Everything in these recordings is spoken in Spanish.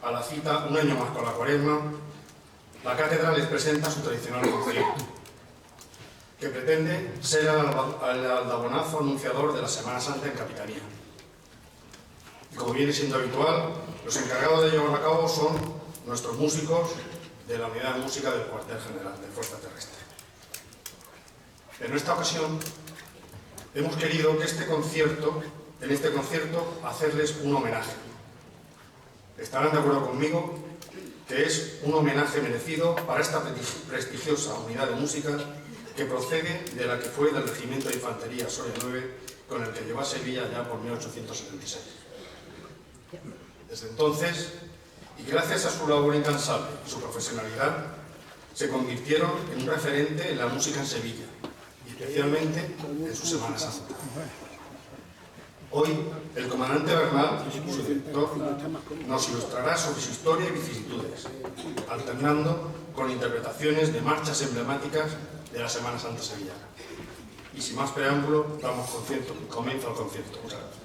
a la cita un año más con la Cuaresma, la cátedra les presenta su tradicional concierto, que pretende ser el aldabonazo anunciador de la Semana Santa en Capitanía. Y como viene siendo habitual, los encargados de llevarlo a cabo son nuestros músicos de la Unidad de Música del Cuartel General de Fuerza Terrestre. En esta ocasión, hemos querido que en este concierto, hacerles un homenaje. Estarán de acuerdo conmigo que es un homenaje merecido para esta prestigiosa unidad de música que procede de la que fue del Regimiento de Infantería Soria 9, con el que llegó a Sevilla ya por 1876. Desde entonces, y gracias a su labor incansable y su profesionalidad, se convirtieron en un referente en la música en Sevilla, y especialmente en su Semana Santa. Hoy, el comandante Bernal, su director, nos ilustrará sobre su historia y vicisitudes, alternando con interpretaciones de marchas emblemáticas de la Semana Santa sevillana. Y sin más preámbulo, comienza el concierto. Muchas gracias.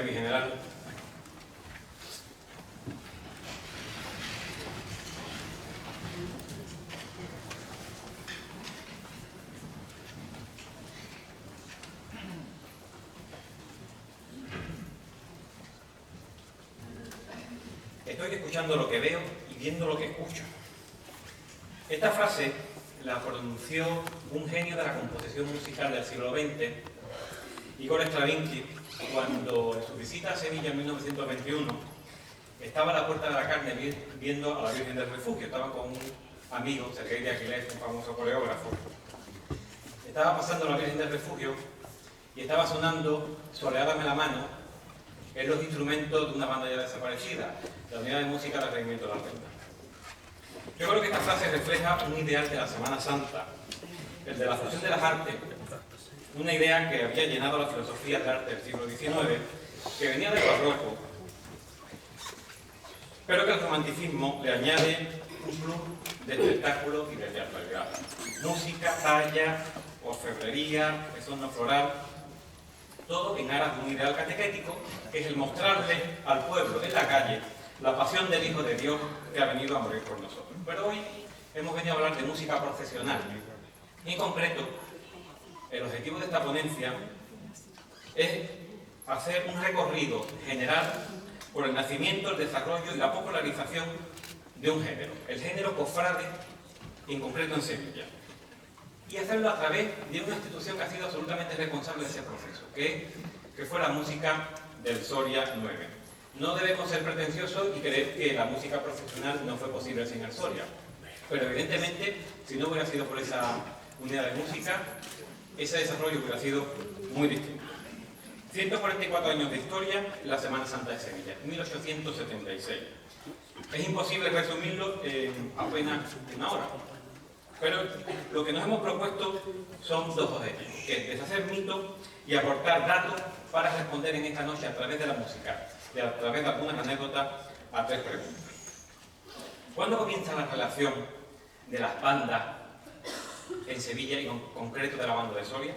Mi general. Estoy escuchando lo que veo y viendo lo que escucho. Esta frase la pronunció un genio de la composición musical del siglo XX, Igor Stravinsky, cuando en su visita a Sevilla en 1921 estaba a la Puerta de la Carne viendo a la Virgen del Refugio. Estaba con un amigo, Sergei de Aquiles, un famoso coreógrafo. Estaba pasando la Virgen del Refugio y estaba sonando Soleádame la mano en los instrumentos de una banda ya desaparecida, la Unidad de Música del Regimiento de la Artillería. Yo creo que esta frase refleja un ideal de la Semana Santa, el de la fusión de las artes, una idea que había llenado la filosofía del arte del siglo XIX, que venía del barroco, pero que el romanticismo le añade un plus de espectáculo y de teatralidad. Música, talla, orfebrería, esono floral, todo en aras de un ideal catequético, que es el mostrarle al pueblo en la calle la pasión del Hijo de Dios que ha venido a morir por nosotros. Pero hoy hemos venido a hablar de música profesional. Y en concreto, el objetivo de esta ponencia es hacer un recorrido general por el nacimiento, el desarrollo y la popularización de un género, el género cofrade, en concreto en Sevilla. Y hacerlo a través de una institución que ha sido absolutamente responsable de ese proceso, que fue la música del Soria 9. No debemos ser pretenciosos y creer que la música profesional no fue posible sin el Soria. Pero evidentemente, si no hubiera sido por esa unidad de música, ese desarrollo hubiera sido muy distinto. 144 años de historia en la Semana Santa de Sevilla, 1876. Es imposible resumirlo en apenas una hora. Pero lo que nos hemos propuesto son dos objetivos, que es deshacer mitos y aportar datos para responder en esta noche a través de la música y a través de algunas anécdotas a tres preguntas. ¿Cuándo comienza la relación de las bandas en Sevilla y en concreto de la banda de Soria?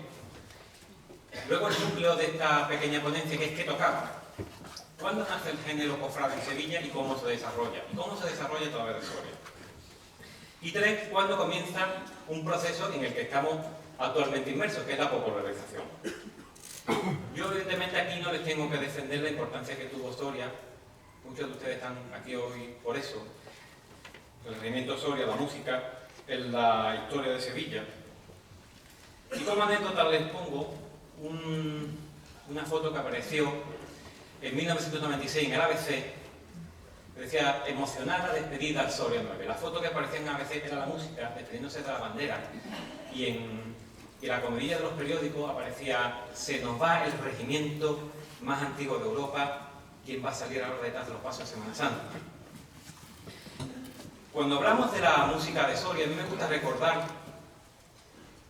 Luego el núcleo de esta pequeña ponencia, que es ¿qué tocaba? ¿Cuándo nace el género cofrade en Sevilla y cómo se desarrolla? ¿Y cómo se desarrolla a través de Soria? Y tres, ¿cuándo comienza un proceso en el que estamos actualmente inmersos, que es la popularización? Yo evidentemente aquí no les tengo que defender la importancia que tuvo Soria. Muchos de ustedes están aquí hoy por eso. El regimiento Soria, la música, en la historia de Sevilla. Y como anécdota les pongo una foto que apareció en 1996 en el ABC, que decía emocionada despedida al Soria 9. La foto que aparecía en ABC era la música despidiéndose de la bandera, y en la comidilla de los periódicos aparecía: se nos va el regimiento más antiguo de Europa, ¿quién va a salir ahora detrás de los pasos de Semana Santa? Cuando hablamos de la música de Soria, a mí me gusta recordar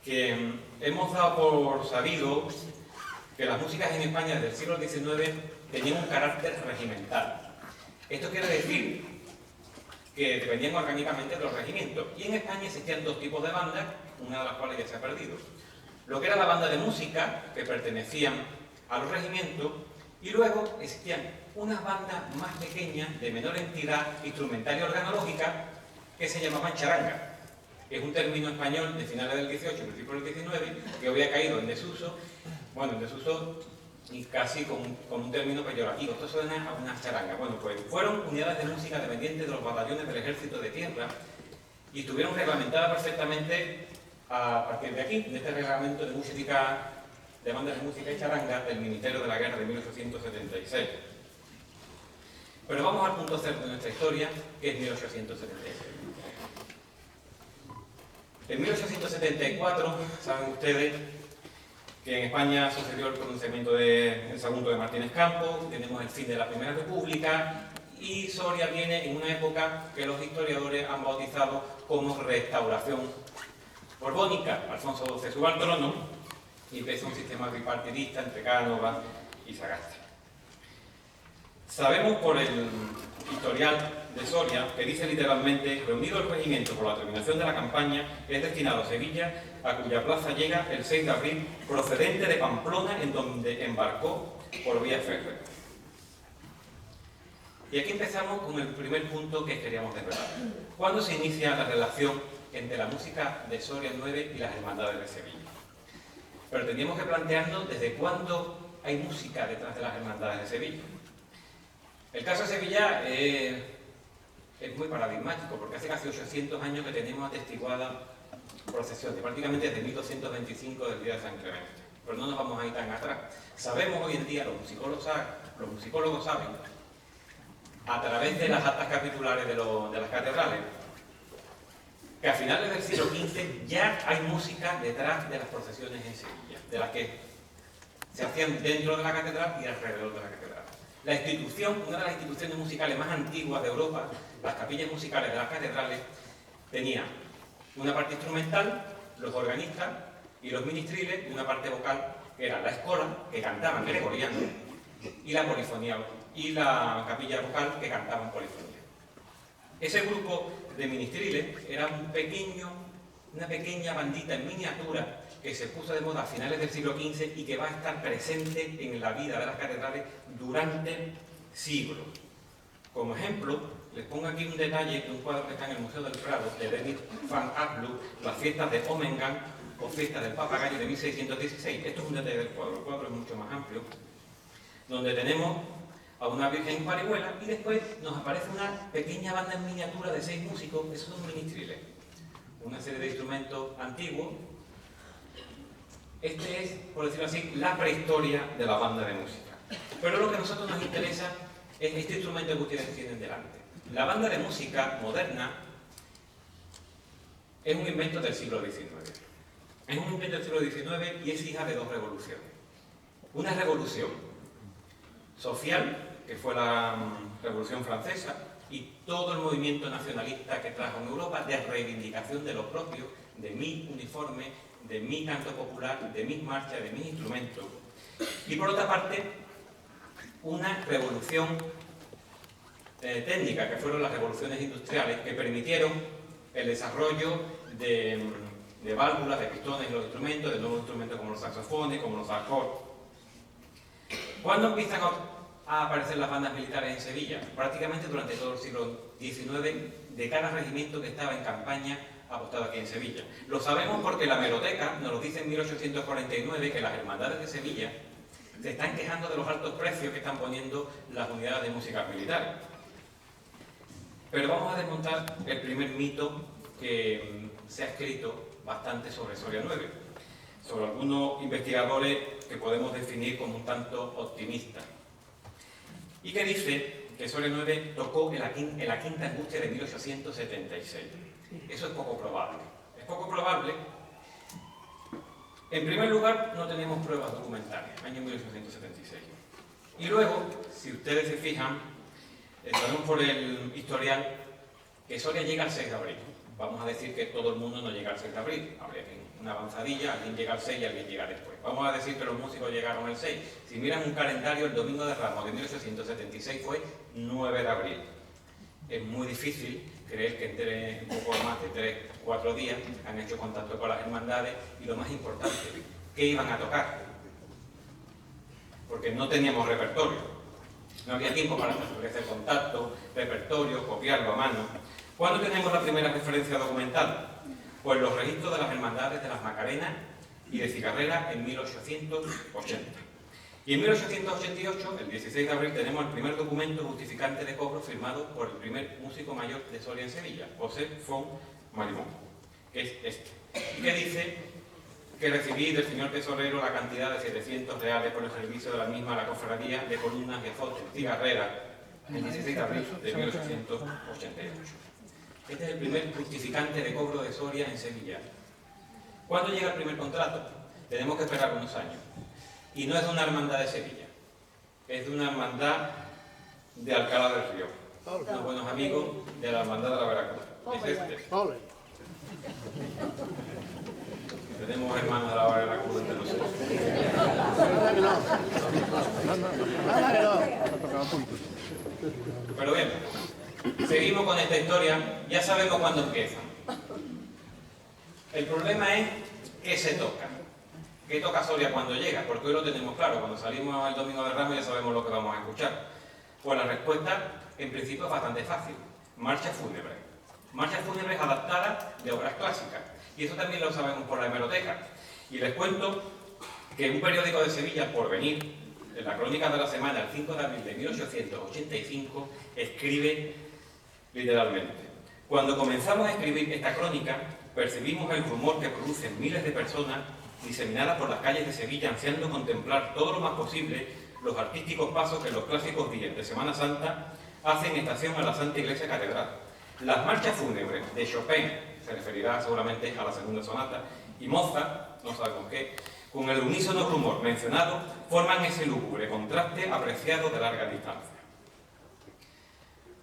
que hemos dado por sabido que las músicas en España desde el siglo XIX tenían un carácter regimental. Esto quiere decir que dependían orgánicamente de los regimientos. Y en España existían dos tipos de bandas, una de las cuales ya se ha perdido. Lo que era la banda de música, que pertenecían a los regimientos, y luego existían unas bandas más pequeñas, de menor entidad instrumental y organológica, que se llamaban charangas. Es un término español de finales del XVIII, principios del XIX, que hoy ha caído en desuso, y casi con un término peyorativo. Esto suena a unas charangas. Bueno, pues fueron unidades de música dependientes de los batallones del Ejército de Tierra y estuvieron reglamentadas perfectamente a partir de aquí, de este reglamento de música, de bandas de música y charanga del Ministerio de la Guerra de 1876. Pero vamos al punto cero de nuestra historia, que es 1876. En 1874, saben ustedes que en España sucedió el pronunciamiento del Sagunto de Martínez Campos, tenemos el fin de la Primera República y Soria viene en una época que los historiadores han bautizado como Restauración Borbónica. Alfonso XII sube al trono y empieza un sistema bipartidista entre Cánovas y Sagasta. Sabemos por el historial de Soria que dice literalmente: reunido el regimiento por la terminación de la campaña, es destinado a Sevilla, a cuya plaza llega el 6 de abril, procedente de Pamplona, en donde embarcó por vía férrea. Y aquí empezamos con el primer punto que queríamos desvelar. ¿Cuándo se inicia la relación entre la música de Soria 9 y las hermandades de Sevilla? Pero teníamos que plantearnos desde cuándo hay música detrás de las hermandades de Sevilla. El caso de Sevilla es muy paradigmático, porque hace casi 800 años que tenemos atestiguada procesiones, prácticamente desde 1225 del día de San Clemente. Pero no nos vamos a ir tan atrás. Sabemos hoy en día, los musicólogos saben, a través de las actas capitulares de las catedrales, que a finales del siglo XV ya hay música detrás de las procesiones en Sevilla, de las que se hacían dentro de la catedral y alrededor de la catedral. La institución, una de las instituciones musicales más antiguas de Europa, las capillas musicales de las catedrales, tenía una parte instrumental, los organistas y los ministriles, y una parte vocal, que era la escola, que cantaban gregoriano, y la polifonía, y la capilla vocal, que cantaban polifonía. Ese grupo de ministriles era una pequeña bandita en miniatura que se puso de moda a finales del siglo XV y que va a estar presente en la vida de las catedrales durante siglos. Como ejemplo, les pongo aquí un detalle de un cuadro que está en el Museo del Prado, de David van Ablu, las fiestas de Omengan o fiestas del Papagayo de 1616. Esto es un detalle del cuadro, el cuadro es mucho más amplio, donde tenemos a una virgen en parihuela y después nos aparece una pequeña banda en miniatura de 6 músicos, esos son ministriles, una serie de instrumentos antiguos. Este es, por decirlo así, la prehistoria de la banda de música. Pero lo que a nosotros nos interesa es este instrumento que ustedes tienen delante. La banda de música moderna es un invento del siglo XIX. Es un invento del siglo XIX y es hija de 2 revoluciones. Una revolución social, que fue la Revolución Francesa, y todo el movimiento nacionalista que trajo en Europa de reivindicación de lo propio, de mi uniforme, de mi canto popular, de mis marchas, de mis instrumentos. Y por otra parte, una revolución técnica, que fueron las revoluciones industriales, que permitieron el desarrollo de válvulas, de pistones en los instrumentos, de nuevos instrumentos como los saxofones, como los acordes. ¿Cuándo empiezan a aparecer las bandas militares en Sevilla? Prácticamente durante todo el siglo XIX, de cada regimiento que estaba en campaña apostado aquí en Sevilla. Lo sabemos porque la hemeroteca nos lo dice en 1849, que las hermandades de Sevilla se están quejando de los altos precios que están poniendo las unidades de música militares. Pero vamos a desmontar el primer mito que se ha escrito bastante sobre Soria 9, sobre algunos investigadores que podemos definir como un tanto optimistas, y que dice que Soria 9 tocó en la quinta angustia de 1876. Eso es poco probable. Es poco probable. En primer lugar, no tenemos pruebas documentales, año 1876. Y luego, si ustedes se fijan, sabemos por el historial que Soria llega al 6 de abril. Vamos a decir que todo el mundo no llega al 6 de abril, habría que una avanzadilla, alguien llega al 6 y alguien llega después. Vamos a decir que los músicos llegaron al 6. Si miran un calendario, el Domingo de Ramos de 1876 fue 9 de abril. Es muy difícil creer que entre un poco más de 3 o 4 días han hecho contacto con las hermandades y lo más importante, ¿qué iban a tocar? Porque no teníamos repertorio. No había tiempo para establecer contacto, repertorio, copiarlo a mano. ¿Cuándo tenemos la primera referencia documental? Pues los registros de las hermandades de las Macarenas y de Cigarrera en 1880. Y en 1888, el 16 de abril, tenemos el primer documento justificante de cobro firmado por el primer músico mayor de Soria en Sevilla, José Font Marimón, que es este. Y que dice que recibí del señor tesorero la cantidad de 700 reales por el servicio de la misma a la cofradía de columnas y azotes Cigarrera, el 16 de abril de 1888. Este es el primer justificante de cobro de Soria en Sevilla. ¿Cuándo llega el primer contrato? Tenemos que esperar unos años. Y no es de una hermandad de Sevilla, es de una hermandad de Alcalá del Río. Unos buenos amigos de la hermandad de la Veracruz. Es este. Tenemos hermanos de la Veracruz entre nosotros. Pero bien, seguimos con esta historia, ya sabemos cuándo empieza. El problema es qué se toca. ¿Qué toca Soria cuando llega? Porque hoy lo tenemos claro, cuando salimos el Domingo de Ramos ya sabemos lo que vamos a escuchar. Pues la respuesta, en principio, es bastante fácil. Marcha fúnebre. Marchas fúnebres adaptadas de obras clásicas. Y eso también lo sabemos por la hemeroteca. Y les cuento que un periódico de Sevilla, Porvenir, en la crónica de la semana, el 5 de abril de 1885, escribe literalmente: cuando comenzamos a escribir esta crónica, percibimos el rumor que producen miles de personas diseminadas por las calles de Sevilla, ansiando contemplar todo lo más posible los artísticos pasos que en los clásicos días de Semana Santa hacen estación a la Santa Iglesia Catedral. Las marchas fúnebres de Chopin, se referirá seguramente a la segunda sonata, y Mozart, no sabemos qué, con el unísono rumor mencionado, forman ese lúgubre contraste apreciado de larga distancia.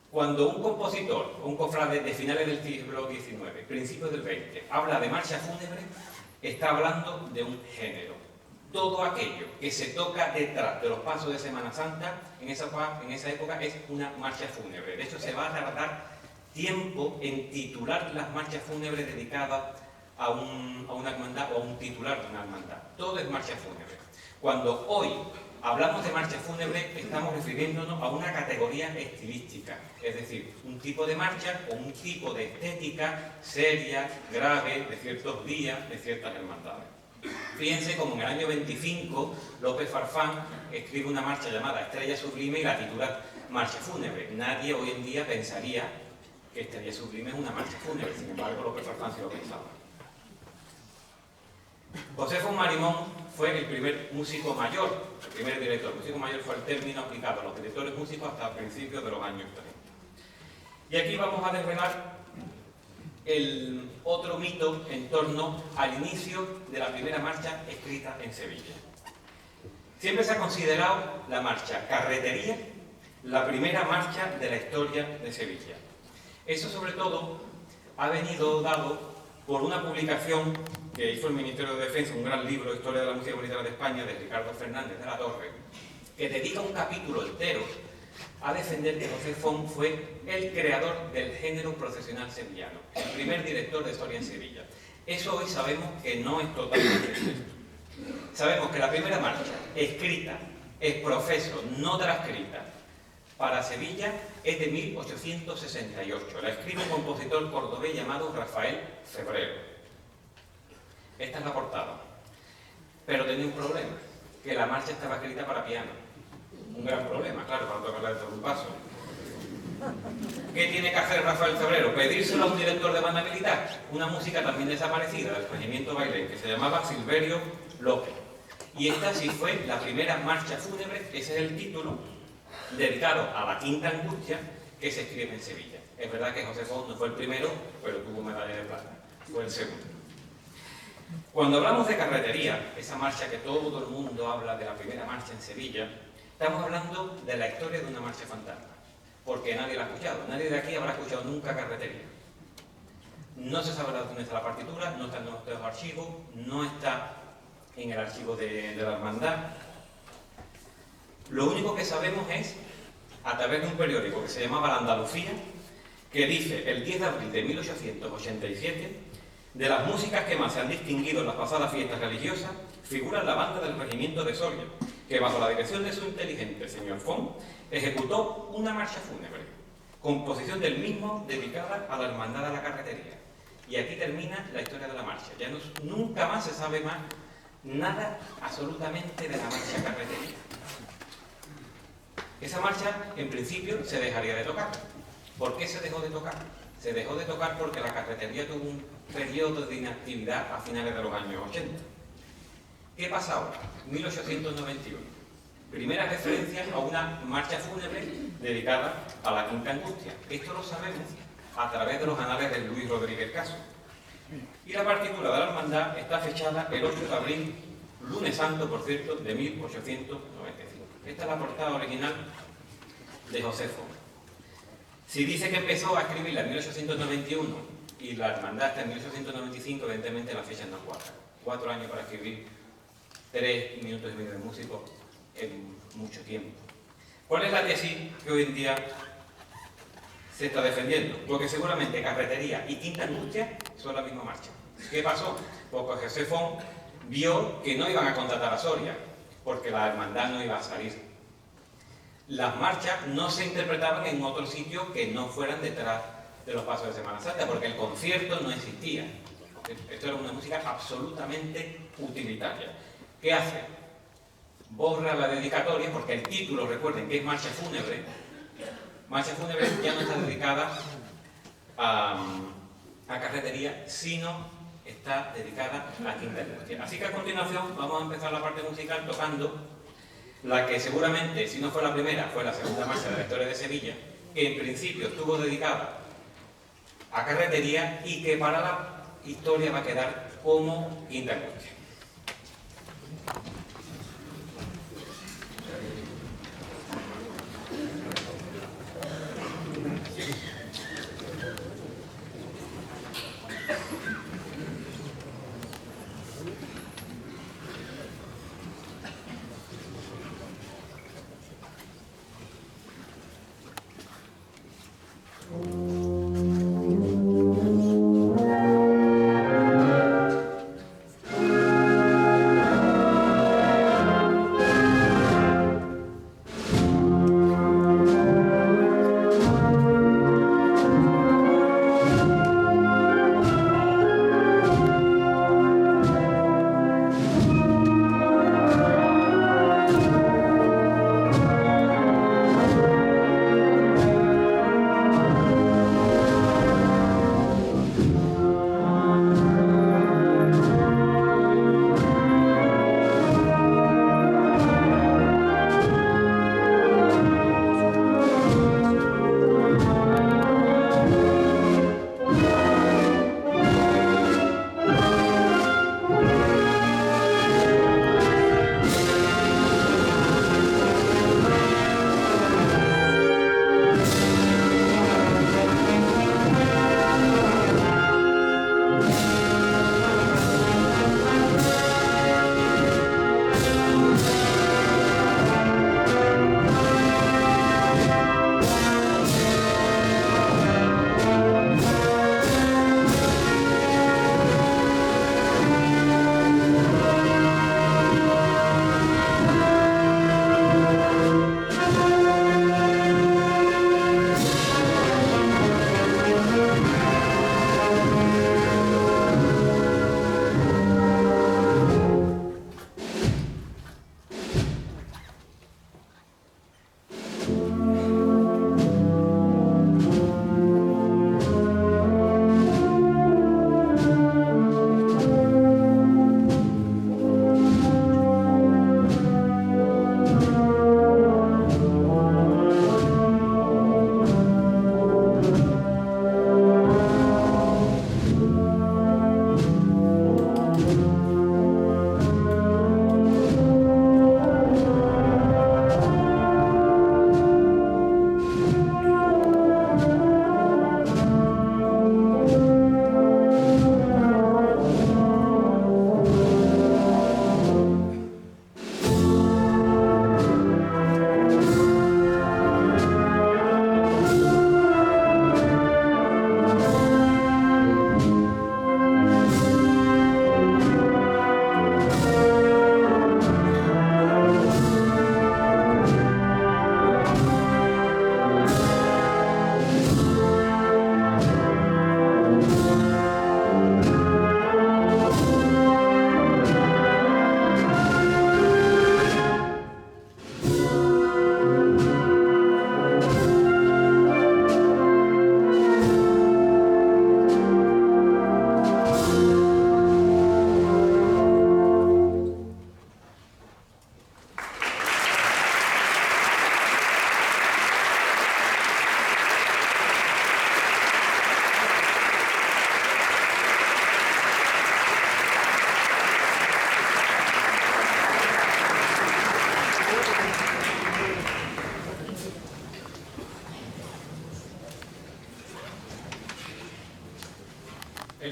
Cuando un compositor o un cofrade de finales del siglo XIX, principios del XX, habla de marcha fúnebre, está hablando de un género. Todo aquello que se toca detrás de los pasos de Semana Santa, en esa época es una marcha fúnebre. De hecho, se va a tardar tiempo en titular las marchas fúnebres dedicadas a una hermandad o a un titular de una hermandad. Todo es marcha fúnebre. Cuando hoy hablamos de marcha fúnebre, estamos refiriéndonos a una categoría estilística, es decir, un tipo de marcha o un tipo de estética seria, grave, de ciertos días, de ciertas hermandades. Fíjense como en el año 25 López Farfán escribe una marcha llamada Estrella Sublime y la titula Marcha Fúnebre. Nadie hoy en día pensaría que Estrella Sublime es una marcha fúnebre, sin embargo López Farfán sí lo pensaba. José Font Marimón fue el primer músico mayor, el primer director. El músico mayor fue el término aplicado a los directores músicos hasta principios de los años 30. Y aquí vamos a desvelar el otro mito en torno al inicio de la primera marcha escrita en Sevilla. Siempre se ha considerado la marcha Carretería la primera marcha de la historia de Sevilla. Eso sobre todo ha venido dado por una publicación que hizo el Ministerio de Defensa, un gran libro, Historia de la Música Militar de España, de Ricardo Fernández de la Torre, que dedica un capítulo entero a defender que José Font fue el creador del género procesional sevillano, el primer director de Soria en Sevilla. Eso hoy sabemos que no es totalmente cierto. Sabemos que la primera marcha escrita, es profeso, no transcrita, para Sevilla es de 1868. La escribe un compositor cordobés llamado Rafael Febrero. Esta es la portada. Pero tenía un problema, que la marcha estaba escrita para piano. Un gran problema, claro, para tocarla de todo un paso. ¿Qué tiene que hacer Rafael Febrero? Pedírselo a un director de banda militar. Una música también desaparecida del regimiento Bailén, que se llamaba Silverio López. Y esta sí fue la primera marcha fúnebre, ese es el título, dedicado a la Quinta Angustia, que se escribe en Sevilla. Es verdad que José Font no fue el primero, pero tuvo medalla de plata. Fue el segundo. Cuando hablamos de carretería, esa marcha que todo el mundo habla de la primera marcha en Sevilla, estamos hablando de la historia de una marcha fantasma, porque nadie la ha escuchado. Nadie de aquí habrá escuchado nunca carretería. No se sabe dónde está la partitura, no está en nuestros archivos, no está en el archivo de la hermandad. Lo único que sabemos es, a través de un periódico que se llamaba La Andalucía, que dice el 10 de abril de 1887, de las músicas que más se han distinguido en las pasadas fiestas religiosas, figura la banda del regimiento de Soria, que bajo la dirección de su inteligente señor Font, ejecutó una marcha fúnebre, composición del mismo dedicada a la Hermandad de la Carretería. Y aquí termina la historia de la marcha. Ya nunca más se sabe más nada absolutamente de la marcha Carretería. Esa marcha, en principio, se dejaría de tocar. ¿Por qué se dejó de tocar? Se dejó de tocar porque la Carretería tuvo un periodo de inactividad a finales de los años 80. ¿Qué pasa ahora? 1891. Primera referencia a una marcha fúnebre dedicada a la Quinta Angustia. Esto lo sabemos a través de los anales de Luis Rodríguez Caso. Y la partitura de la hermandad está fechada el 8 de abril, lunes santo, por cierto, de 1895. Esta es la portada original de José Font. Si dice que empezó a escribirla en 1891 y la hermandad está en 1895, evidentemente la fecha no cuadra. 4 años para escribir 3 minutos y medio de músico en mucho tiempo. ¿Cuál es la tesis que hoy en día se está defendiendo? Porque seguramente Carretería y Quinta Angustia son la misma marcha. ¿Qué pasó? Porque José Font vio que no iban a contratar a Soria, porque la hermandad no iba a salir. Las marchas no se interpretaban en otro sitio que no fueran detrás de los pasos de Semana Santa, porque el concierto no existía. Esto era una música absolutamente utilitaria. ¿Qué hace? Borra la dedicatoria, porque el título, recuerden que es Marcha Fúnebre. Marcha Fúnebre ya no está dedicada a Carretería, sino está dedicada a Quinta Angustia. Así que a continuación vamos a empezar la parte musical tocando la que seguramente, si no fue la primera, fue la segunda marcha de la historia de Sevilla, que en principio estuvo dedicada a Carretería y que para la historia va a quedar como Quinta Angustia.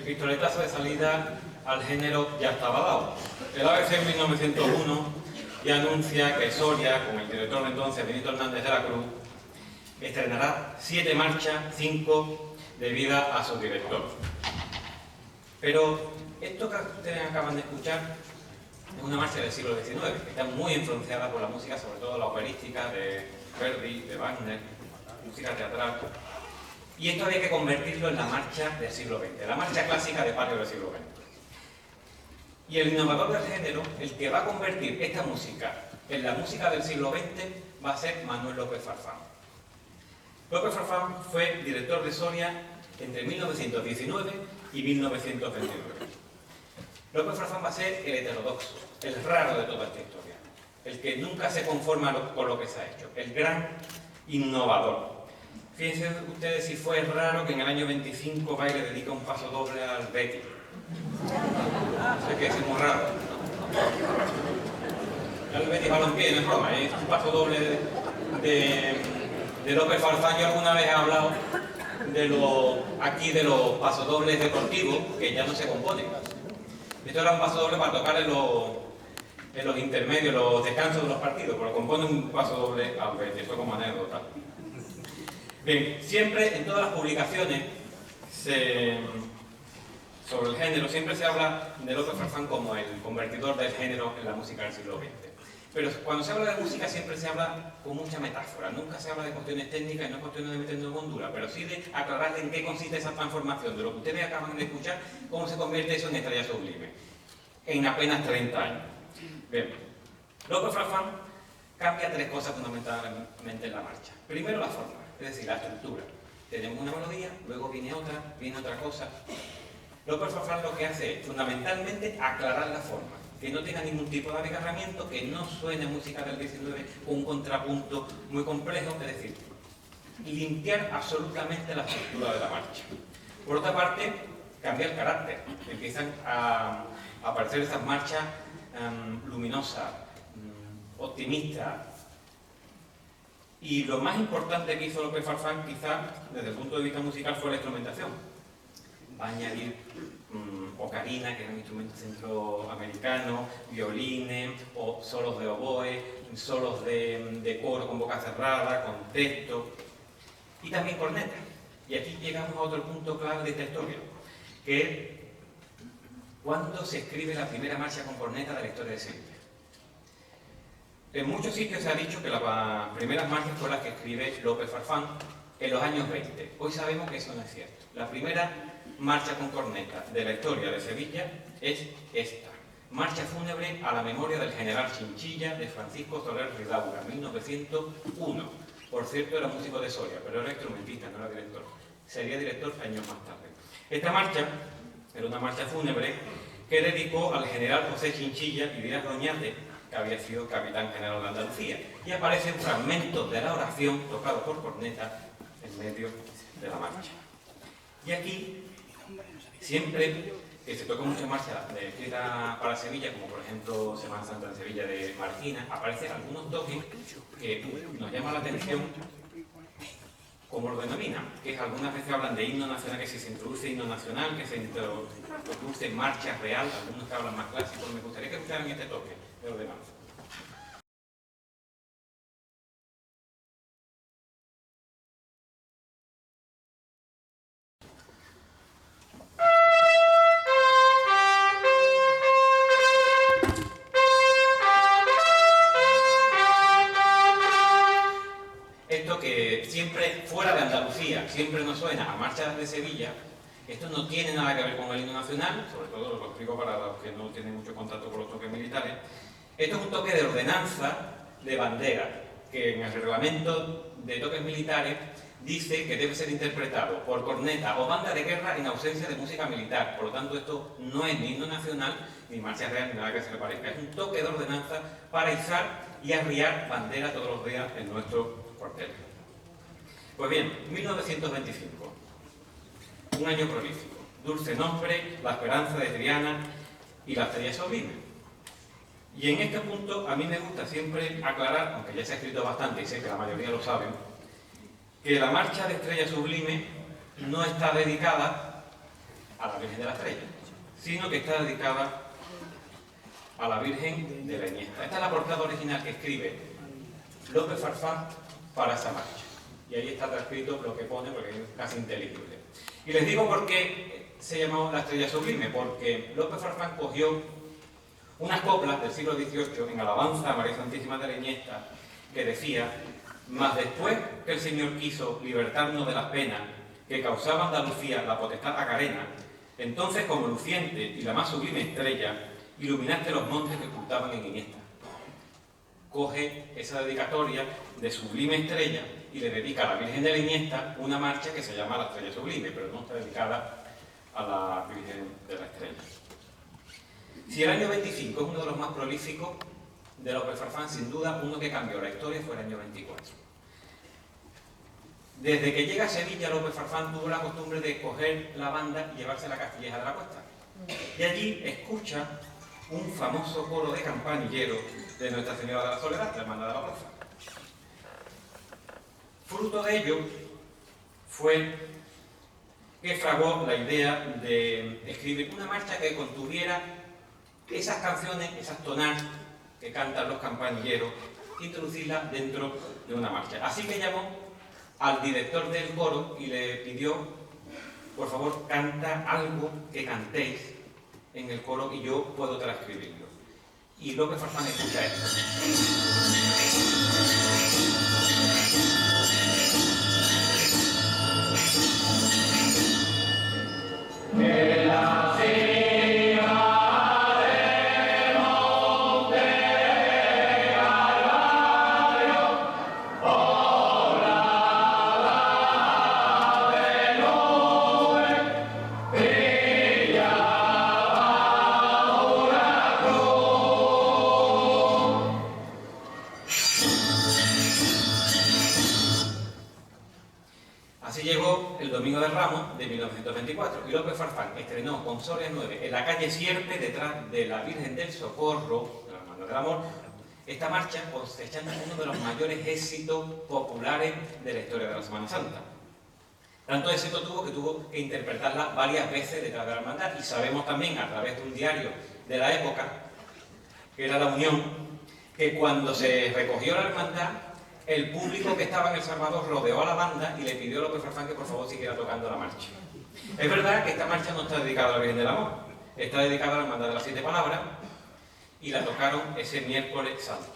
pistoletazo de salida al género ya estaba dado. El ABC en 1901 ya anuncia que Soria, con el director de entonces, Benito Hernández de la Cruz, estrenará 7 marchas, 5 debidas a su director. Pero esto que ustedes acaban de escuchar es una marcha del siglo XIX, que está muy influenciada por la música, sobre todo la operística de Verdi, de Wagner, música teatral. Y esto había que convertirlo en la marcha del siglo XX, la marcha clásica de patio del siglo XX. Y el innovador del género, el que va a convertir esta música en la música del siglo XX, va a ser Manuel López Farfán. López Farfán fue director de Soria entre 1919 y 1929. López Farfán va a ser el heterodoxo, el raro de toda esta historia, el que nunca se conforma con lo que se ha hecho, el gran innovador. Fíjense ustedes si fue raro que en el año 25 va y le dedica un paso doble al Betis. No sé qué es muy raro. El Betis Balompié, no es broma, es un paso doble de López Farfán. Yo alguna vez he hablado de los pasodobles deportivos que ya no se componen. Esto era un pasodoble para tocar en los intermedios, los descansos de los partidos, pero compone un pasodoble al Betis, esto como anécdota. Bien, siempre en todas las publicaciones sobre el género, siempre se habla de López Farfán como el convertidor del género en la música del siglo XX. Pero cuando se habla de música siempre se habla con mucha metáfora, nunca se habla de cuestiones técnicas y no cuestiones de meternos en hondura, pero sí de aclararle en qué consiste esa transformación, de lo que ustedes acaban de escuchar, cómo se convierte eso en estrella sublime, en apenas 30 años. Bien, López Farfán cambia 3 cosas fundamentalmente en la marcha. Primero la forma, es decir, la estructura. Tenemos una melodía, luego viene otra cosa. López Farfán lo que hace es fundamentalmente aclarar la forma, que no tenga ningún tipo de abigarramiento, que no suene música del 19 con un contrapunto muy complejo, es decir, limpiar absolutamente la estructura de la marcha. Por otra parte, cambia el carácter, empiezan a aparecer estas marchas luminosas, optimistas. Y lo más importante que hizo López Farfán, quizás desde el punto de vista musical, fue la instrumentación. Va a añadir ocarina, que es un instrumento centroamericano, violines, o solos de oboe, solos de coro con boca cerrada, con texto, y también corneta. Y aquí llegamos a otro punto clave de esta historia, que es cuándo se escribe la primera marcha con corneta de la historia de Sevilla. En muchos sitios se ha dicho que las primeras marchas fueron las que escribe López Farfán en los años 20. Hoy sabemos que eso no es cierto. La primera marcha con corneta de la historia de Sevilla es esta. Marcha fúnebre a la memoria del general Chinchilla de Francisco Soler Ridaura, 1901. Por cierto, era músico de Soria, pero era instrumentista, no era director. Sería director años más tarde. Esta marcha era una marcha fúnebre que dedicó al general José Chinchilla y Díaz Doñate, que había sido capitán general de Andalucía, y aparecen fragmentos de la oración tocados por corneta en medio de la marcha. Y aquí, siempre que se toca mucha marcha escrita para Sevilla, como por ejemplo Semana Santa en Sevilla de Marquina, aparecen algunos toques que nos llaman la atención, como lo denominan, que algunas veces hablan de himno nacional, que si se introduce himno nacional, que se introduce marcha real, algunos que hablan más clásicos. Me gustaría que escucharan este toque de ordenanza. Esto que siempre fuera de Andalucía, siempre nos suena a marchas de Sevilla. Esto no tiene nada que ver con el himno nacional, sobre todo lo explico para los que no tienen mucho contacto con los toques militares. Esto es un toque de ordenanza de bandera, que en el reglamento de toques militares dice que debe ser interpretado por corneta o banda de guerra en ausencia de música militar. Por lo tanto, esto no es ni himno nacional, ni marcha real, ni nada que se le parezca. Es un toque de ordenanza para izar y arriar bandera todos los días en nuestro cuartel. Pues bien, 1925. Un año prolífico. Dulce nombre, la esperanza de Triana y la estrella sublime. Y en este punto a mí me gusta siempre aclarar, aunque ya se ha escrito bastante y sé que la mayoría lo saben, que la marcha de estrella sublime no está dedicada a la Virgen de la Estrella, sino que está dedicada a la Virgen de la Iniesta. Esta es la portada original que escribe Lope Farfán para esa marcha. Y ahí está transcrito lo que pone, porque es casi inteligible. Y les digo por qué se llamó La Estrella Sublime, porque Lope Farfán cogió unas coplas del siglo XVIII en alabanza a María Santísima de la Iniesta, que decía: mas después que el Señor quiso libertarnos de las penas que causaba Andalucía la potestad acarena, entonces como luciente y la más sublime estrella, iluminaste los montes que ocultaban en Iniesta. Coge esa dedicatoria de Sublime Estrella y le dedica a la Virgen de la Iniesta una marcha que se llama La Estrella Sublime, pero no está dedicada a la Virgen de la Estrella. Si el año 25 es uno de los más prolíficos de Lope Farfán, sin duda uno que cambió la historia fue el año 24. Desde que llega a Sevilla, Lope Farfán tuvo la costumbre de coger la banda y llevarse a la Castilleja de la Cuesta. Y allí escucha un famoso coro de campanilleros de Nuestra Señora de la Soledad, la Hermandad de la Plaza. Fruto de ello fue que fraguó la idea de escribir una marcha que contuviera esas canciones, esas tonadas que cantan los campanilleros, introducirlas dentro de una marcha. Así que llamó al director del coro y le pidió: por favor, canta algo que cantéis en el coro y yo puedo transcribirlo. Y Lope Farfán escucha esto. Así llegó el Domingo de Ramos de 1924 y Lope Farfán estrenó con Soria 9 en la calle Sierpe, detrás de la Virgen del Socorro, de la Hermandad del Amor, esta marcha cosechando uno de los mayores éxitos populares de la historia de la Semana Santa. Tanto éxito tuvo que tuvo que interpretarla varias veces detrás de la hermandad, y sabemos también a través de un diario de la época, que era La Unión, que cuando se recogió la hermandad, el público que estaba en El Salvador rodeó a la banda y le pidió a Lope Farfán que por favor siguiera tocando la marcha. Es verdad que esta marcha no está dedicada a la Virgen del Amor, está dedicada a la Hermandad de las Siete Palabras, y la tocaron ese miércoles santo.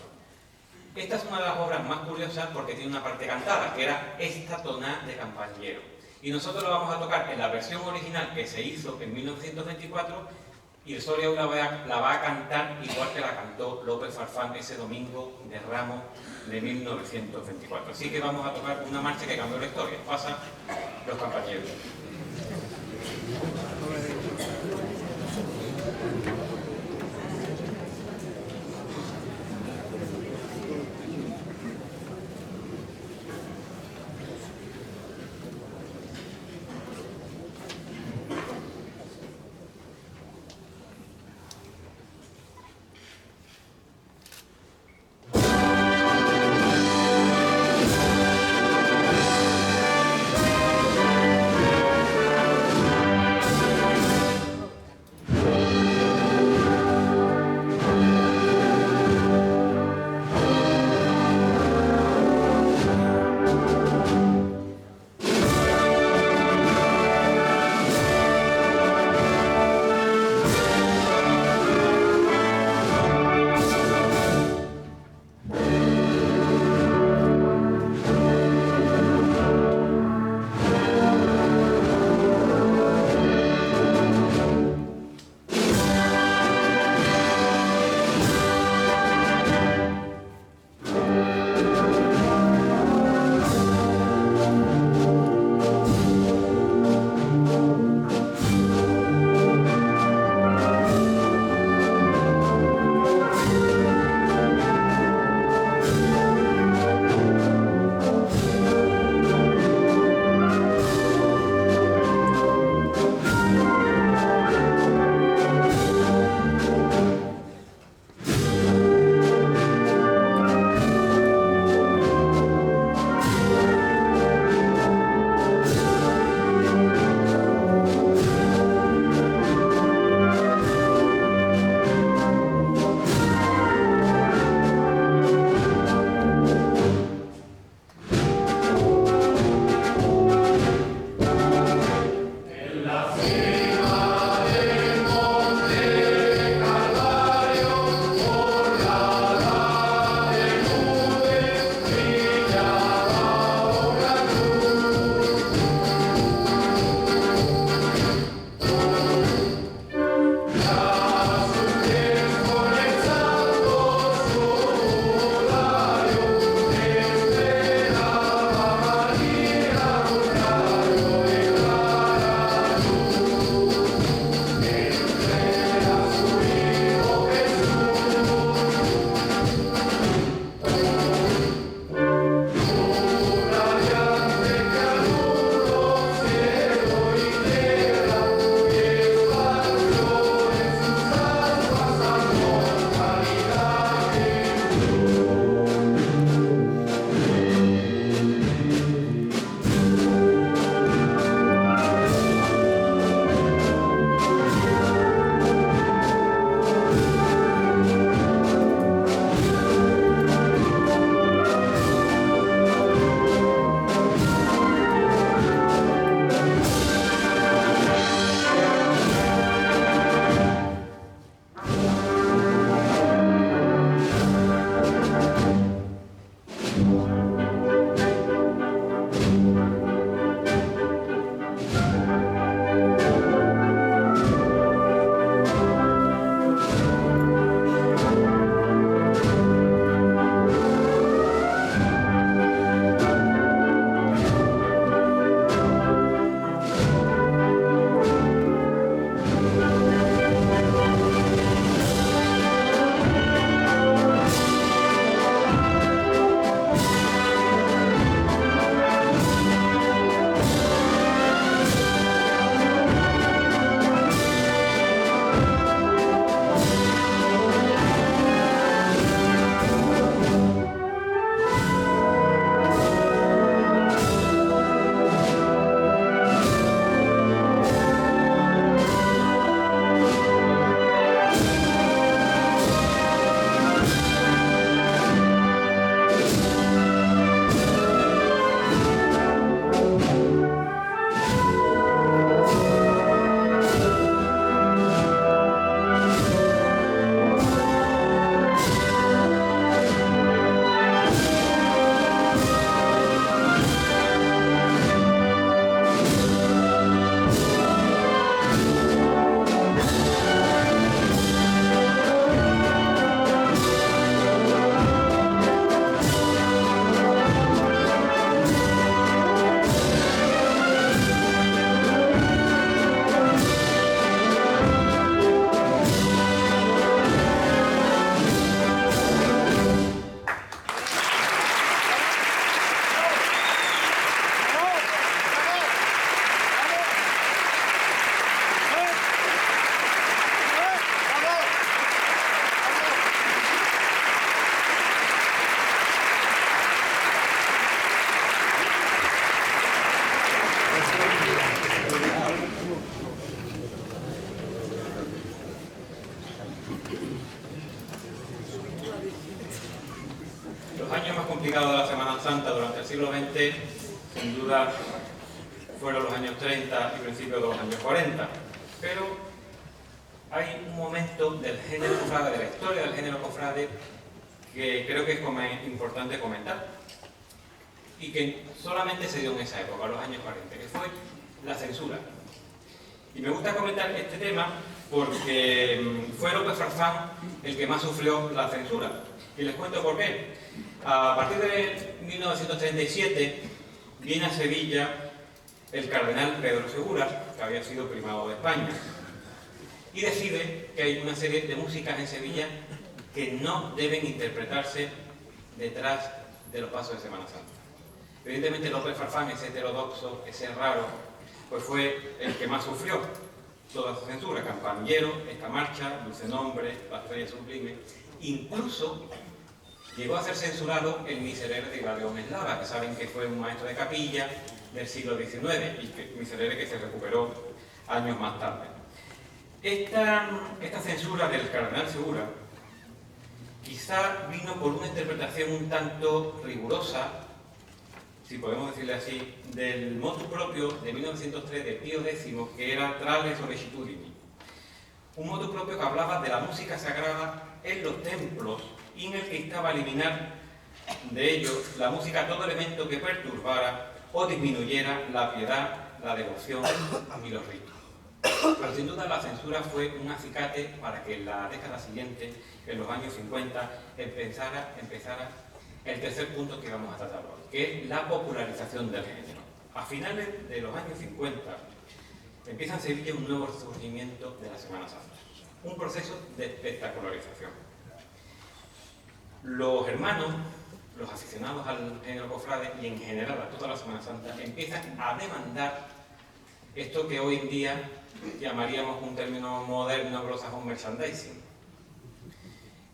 Esta es una de las obras más curiosas porque tiene una parte cantada, que era esta tonada de campanillero. Y nosotros lo vamos a tocar en la versión original que se hizo en 1924, y el Soria la va a cantar igual que la cantó Lope Farfán ese Domingo de Ramos de 1924. Así que vamos a tocar una marcha que cambió la historia. Pasa los compañeros. complicado de la Semana Santa durante el siglo XX, sin duda, fueron los años 30 y principios de los años 40. Pero hay un momento del género cofrade, de la historia del género cofrade, que creo que es importante comentar y que solamente se dio en esa época, los años 40, que fue la censura. Y me gusta comentar este tema porque fue López Farfán el que más sufrió la censura. Y les cuento por qué. A partir de 1937 viene a Sevilla el cardenal Pedro Segura, que había sido primado de España, y decide que hay una serie de músicas en Sevilla que no deben interpretarse detrás de los pasos de Semana Santa. Evidentemente López Farfán, ese heterodoxo, ese raro, pues fue el que más sufrió toda esa censura. Campanillero, Esta Marcha, Dulce Nombre, La Estrella Sublime. Incluso llegó a ser censurado el Miserere de Ilarión Eslava, que saben que fue un maestro de capilla del siglo XIX, y que Miserere que se recuperó años más tarde. Esta censura del cardenal Segura quizá vino por una interpretación un tanto rigurosa, si podemos decirle así, del motu propio de 1903 de Pío X, que era Trale Sollecitudini. Un motu propio que hablaba de la música sagrada en los templos y en el que instaba a eliminar de ellos la música, todo elemento que perturbara o disminuyera la piedad, la devoción y los ritos. Pero sin duda la censura fue un acicate para que en la década siguiente, en los años 50, empezara el tercer punto que vamos a tratar hoy, que es la popularización del género. A finales de los años 50 empieza en Sevilla un nuevo resurgimiento de la Semana Santa, un proceso de espectacularización. Los hermanos, los aficionados al género cofrade y en general a toda la Semana Santa empiezan a demandar esto que hoy en día llamaríamos un término moderno anglosajón merchandising.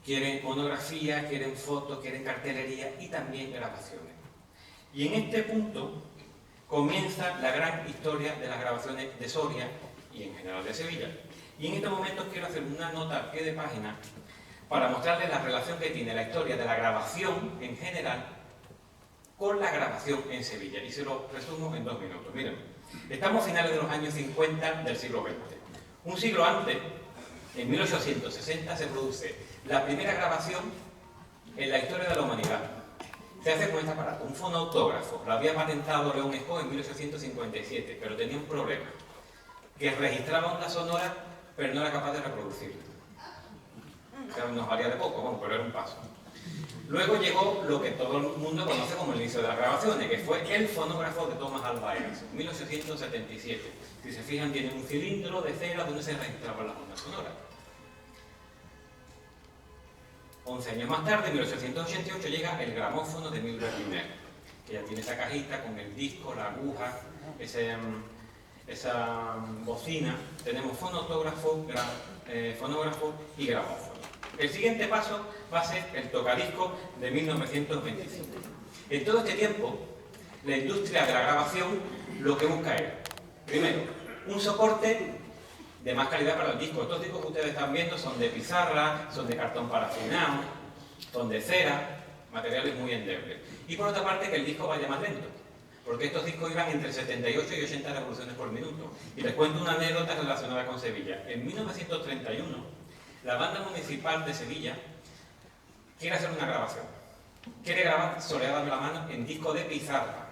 Quieren monografías, quieren fotos, quieren cartelería y también grabaciones. Y en este punto comienza la gran historia de las grabaciones de Soria y en general de Sevilla. Y en estos momentos quiero hacer una nota al pie de página para mostrarles la relación que tiene la historia de la grabación en general con la grabación en Sevilla. Y se lo resumo en 2 minutos. Miren, estamos a finales de los años 50 del siglo XX. Un siglo antes, en 1860, se produce la primera grabación en la historia de la humanidad. Se hace con este aparato, un fonautógrafo. Lo había patentado León Escó en 1857, pero tenía un problema, que registraba onda sonora, pero no era capaz de reproducirla. O sea, nos valía de poco, bueno, pero era un paso. Luego llegó lo que todo el mundo conoce como el inicio de las grabaciones, que fue el fonógrafo de Thomas Alva Edison, 1877. Si se fijan, tiene un cilindro de cera donde se registraban las ondas sonoras. 11 años más tarde, en 1888, llega el gramófono de Milberg Wiener, que ya tiene esa cajita con el disco, la aguja, esa bocina. Tenemos fonógrafo y gramófono. El siguiente paso va a ser el tocadisco de 1925. En todo este tiempo, la industria de la grabación lo que busca es, primero, un soporte de más calidad para el disco. Estos discos que ustedes están viendo son de pizarra, son de cartón parafinado, son de cera, materiales muy endebles. Y por otra parte, que el disco vaya más lento, porque estos discos iban entre 78 y 80 revoluciones por minuto. Y les cuento una anécdota relacionada con Sevilla. En 1931, la banda municipal de Sevilla quiere hacer una grabación. Quiere grabar Soleada de la Mano en disco de pizarra.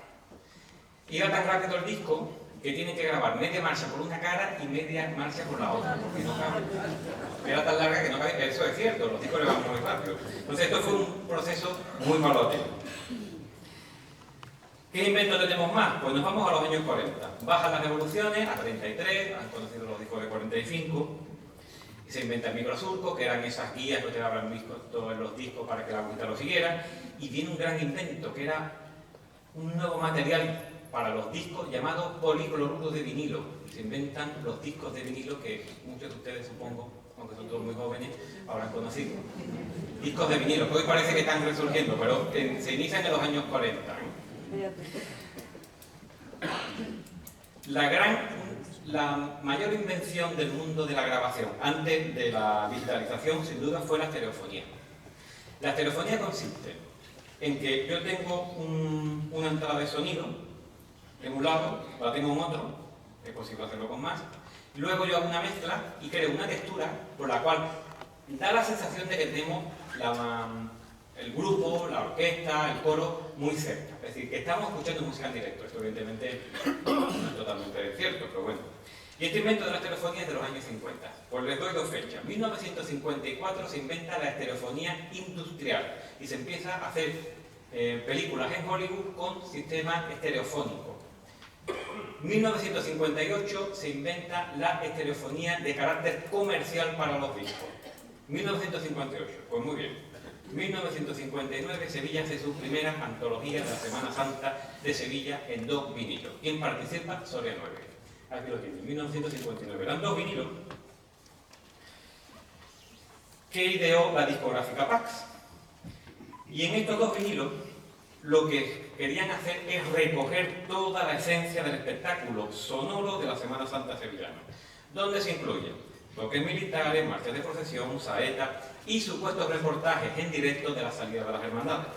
Iba tan rápido el disco que tienen que grabar media marcha por una cara y media marcha por la otra, porque no cabe. Era tan larga que no cabe. Eso es cierto, los discos le van muy rápido. Entonces esto fue un proceso muy paulatino. ¿Qué invento tenemos más? Pues nos vamos a los años 40. Bajan las revoluciones a 33, han conocido los discos de 45. Se inventa el microsurco, que eran esas guías que te daban todos los discos para que la agüita lo siguiera. Y viene un gran invento, que era un nuevo material para los discos llamado policloruro de vinilo. Se inventan los discos de vinilo que muchos de ustedes, supongo, aunque son todos muy jóvenes, habrán conocido. Discos de vinilo, que hoy parece que están resurgiendo, pero se inician en los años 40. La mayor invención del mundo de la grabación, antes de la digitalización, sin duda, fue la estereofonía. La estereofonía consiste en que yo tengo una entrada de sonido en un lado, la tengo en otro, es posible hacerlo con más, y luego yo hago una mezcla y creo una textura por la cual da la sensación de que tenemos el grupo, la orquesta, el coro muy cerca. Es decir, que estamos escuchando música en directo. Esto evidentemente no es totalmente cierto, pero bueno. Y este invento de la estereofonía es de los años 50. Pues les doy dos fechas. 1954 se inventa la estereofonía industrial y se empieza a hacer películas en Hollywood con sistema estereofónico. 1958 se inventa la estereofonía de carácter comercial para los discos. 1958, pues muy bien. 1959 Sevilla hace sus primeras antologías de la Semana Santa de Sevilla en 2 vinilos. ¿Quién participa? Soria 9. Aquí lo tienen, 1959. Eran 2 vinilos que ideó la discográfica Pax. Y en estos 2 vinilos lo que querían hacer es recoger toda la esencia del espectáculo sonoro de la Semana Santa sevillana, donde se incluyen toques militares, marchas de procesión, saeta y supuestos reportajes en directo de la salida de las hermandades.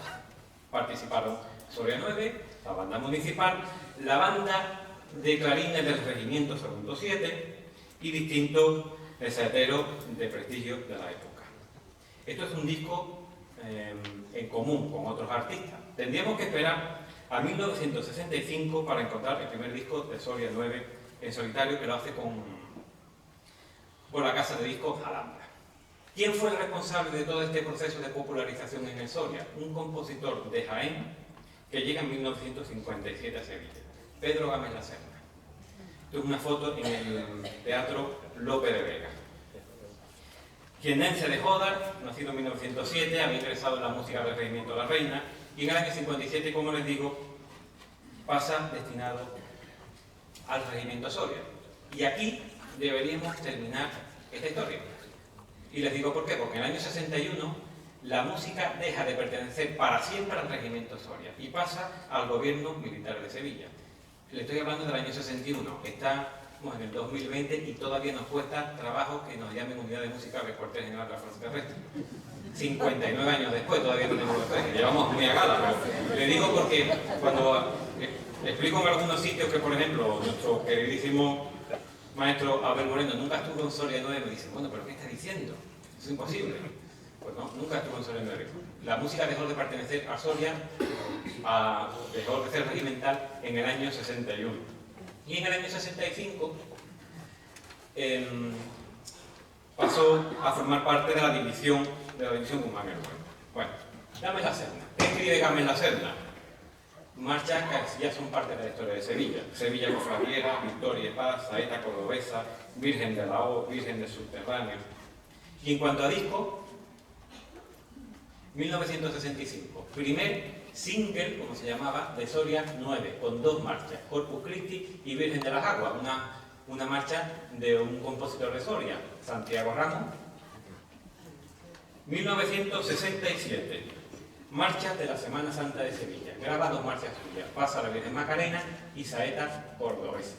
Participaron Soria 9, la banda municipal, la banda de clarines del Regimiento Segundo 7 y distintos saeteros de prestigio de la época. Esto es un disco en común con otros artistas. Tendríamos que esperar a 1965 para encontrar el primer disco de Soria 9 en solitario, que lo hace por la casa de discos Alhambra. ¿Quién fue el responsable de todo este proceso de popularización en el Soria? Un compositor de Jaén que llega en 1957 a Sevilla, Pedro Gámez La Serna. Esto es una foto en el Teatro Lope de Vega. Jiennense de Jódar, nacido en 1907, había ingresado en la música del Regimiento de la Reina y en el año 57, como les digo, pasa destinado al Regimiento Soria. Y aquí deberíamos terminar esta historia. Y les digo por qué, porque en el año 61 la música deja de pertenecer para siempre al Regimiento Soria y pasa al gobierno militar de Sevilla. Le estoy hablando del año 61, estamos en el 2020 y todavía nos cuesta trabajo que nos llamen Unidad de Música del Cuartel General de la Fuerza Terrestre. 59 años después todavía no tenemos los llevamos muy a gala, pero le digo porque cuando explico en algunos sitios que, por ejemplo, nuestro queridísimo maestro Abel Moreno nunca estuvo en Soria 9, me dicen, bueno, ¿pero qué está diciendo? Es imposible. Pues no, nunca estuvo en Soria 9. La música dejó de pertenecer a Soria, dejó de ser regimental en el año 61. Y en el año 65 pasó a formar parte de la división Guzmán el Bueno. Bueno, Gámez La Serna. ¿Qué escribe Gámez La Serna? Marchas que ya son parte de la historia de Sevilla. Sevilla Cofradiera, Victoria y Paz, Saeta Cordobesa, Virgen de la O, Virgen del Subterráneo. Y en cuanto a disco, 1965, primer single, como se llamaba, de Soria 9, con 2 marchas, Corpus Christi y Virgen de las Aguas, una marcha de un compositor de Soria, Santiago Ramos. 1967, marchas de la Semana Santa de Sevilla, graba 2 marchas suyas, Pasa la Virgen Macarena y Saeta Cordobesa.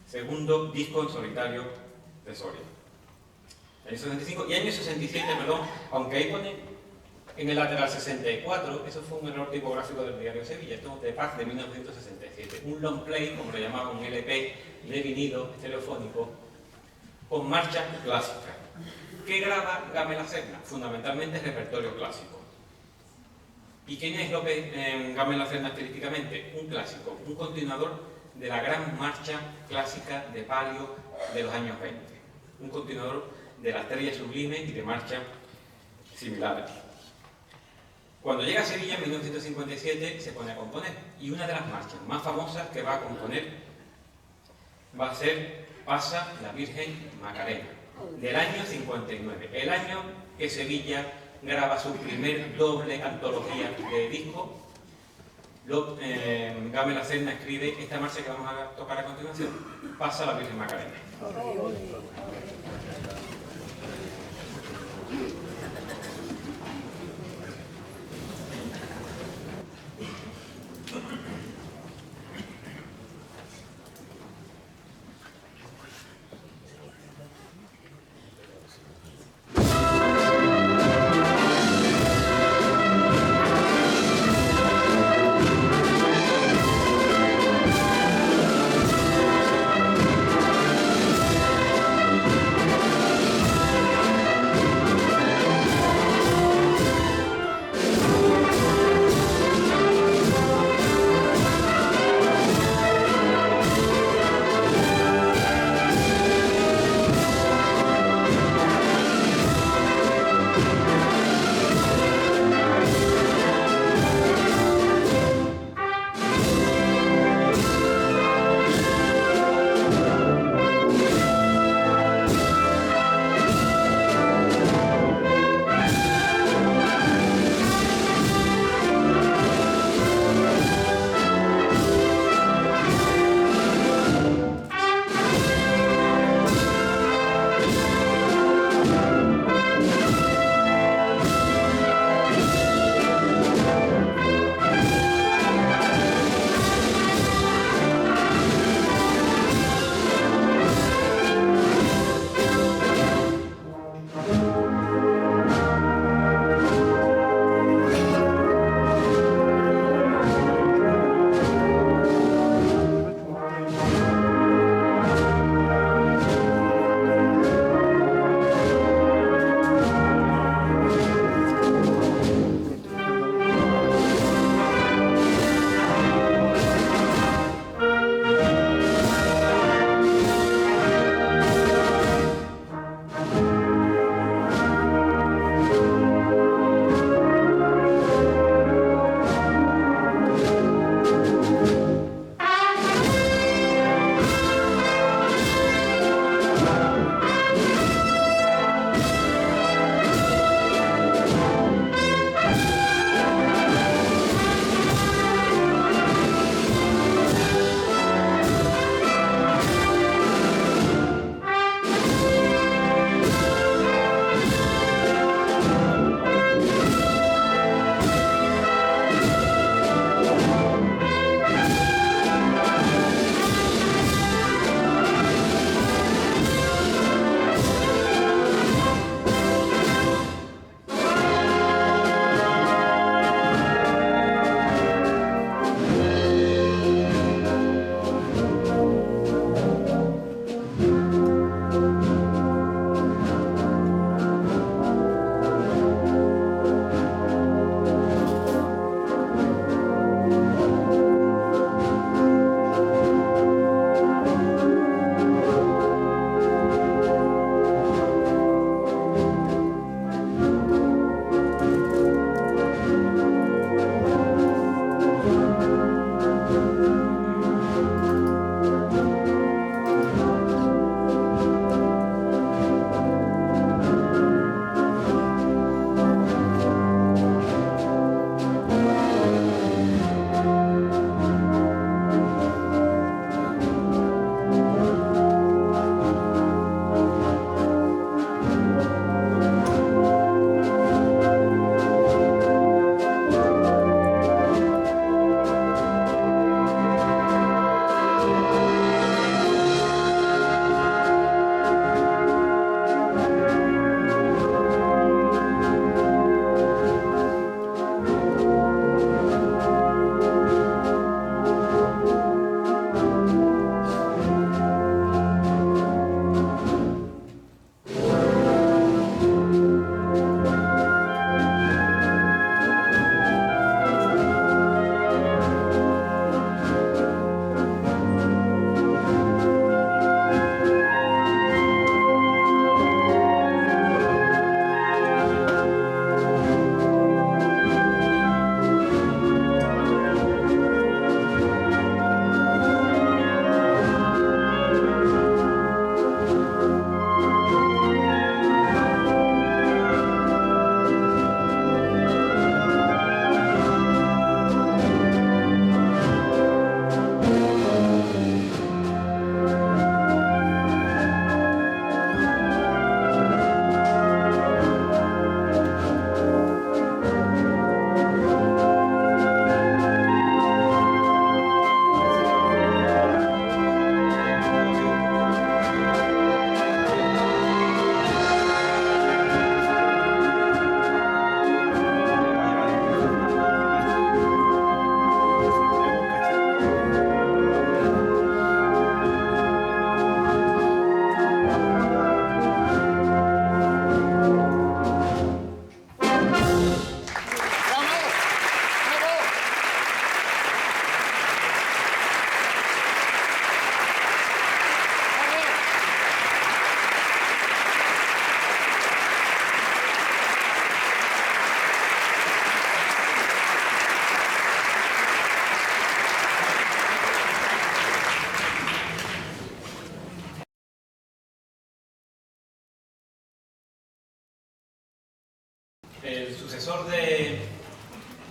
Segundo disco en solitario de Soria. Año 65 y año 67, perdón, aunque ahí pone en el lateral 64, eso fue un error tipográfico del diario Sevilla, esto es de Paz de 1967. Un long play, como lo llamaban, un LP de vinilo estereofónico, con marchas clásicas. ¿Qué graba Gámez La Serna? Fundamentalmente repertorio clásico. ¿Y quién es Gámez La Serna estilísticamente? Un clásico, un continuador de la gran marcha clásica de palio de los años 20. Un continuador de la Estrella Sublime y de marchas similares. Cuando llega a Sevilla en 1957 se pone a componer y una de las marchas más famosas que va a componer va a ser Pasa la Virgen Macarena, del año 59, el año que Sevilla graba su primer doble antología de disco. Gámez La Serna escribe esta marcha que vamos a tocar a continuación, Pasa la Virgen Macarena.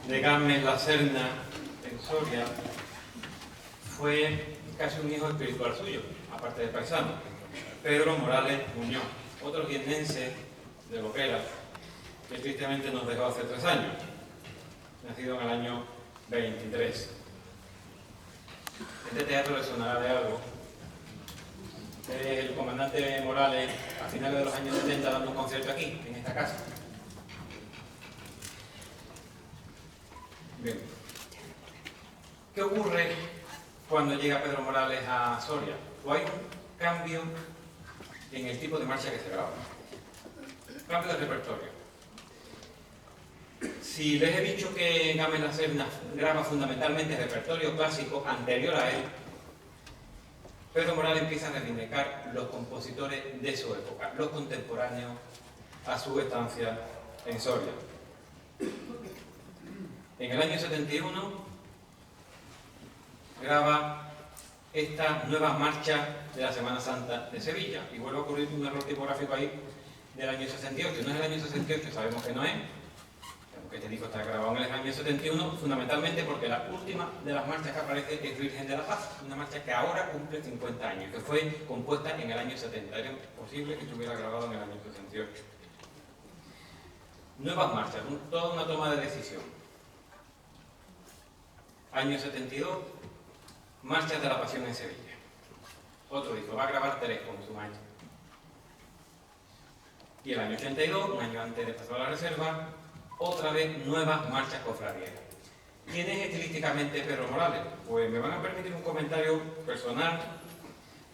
de Gámez La Serna en Soria fue casi un hijo espiritual suyo, aparte de paisano, Pedro Morales Muñoz, otro jiennense de Loquera, que tristemente nos dejó hace 3 años, nacido en el año 23. Este teatro le sonará de algo. El comandante Morales, a finales de los años 70, dando un concierto aquí, en esta casa. Bien. ¿Qué ocurre cuando llega Pedro Morales a Soria? Pues hay un cambio en el tipo de marcha que se graba. Cambio de repertorio. Si les he dicho que Gámez La Serna graba fundamentalmente repertorio clásico anterior a él, Pedro Morales empieza a reivindicar los compositores de su época, los contemporáneos a su estancia en Soria. En el año 71 graba esta nueva marcha de la Semana Santa de Sevilla. Y vuelve a ocurrir un error tipográfico ahí del año 68. No es el año 68, sabemos que no es, porque este disco está grabado en el año 71, fundamentalmente porque la última de las marchas que aparece es Virgen de la Paz, una marcha que ahora cumple 50 años, que fue compuesta en el año 70. Era posible que estuviera grabado en el año 68. Nuevas marchas, toda una toma de decisión. Año 72, Marchas de la Pasión en Sevilla. Otro disco, va a grabar 3 con su maestro. Y el año 82, un año antes de pasar a la reserva, otra vez nuevas marchas cofradías. ¿Quién es estilísticamente Pedro Morales? Pues me van a permitir un comentario personal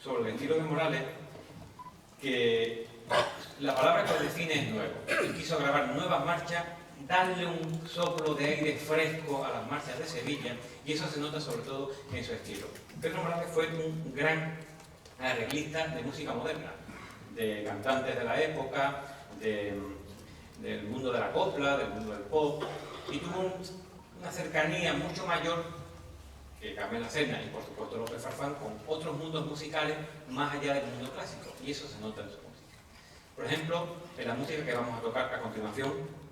sobre el estilo de Morales, que la palabra que lo define es nuevo. Él quiso grabar nuevas marchas, darle un soplo de aire fresco a las marchas de Sevilla, y eso se nota sobre todo en su estilo. Pedro Morales fue un gran arreglista de música moderna, de cantantes de la época, del mundo de la copla, del mundo del pop, y tuvo una cercanía mucho mayor que Gámez La Serna y por supuesto López Farfán con otros mundos musicales más allá del mundo clásico, y eso se nota en su música. Por ejemplo, en la música que vamos a tocar a continuación,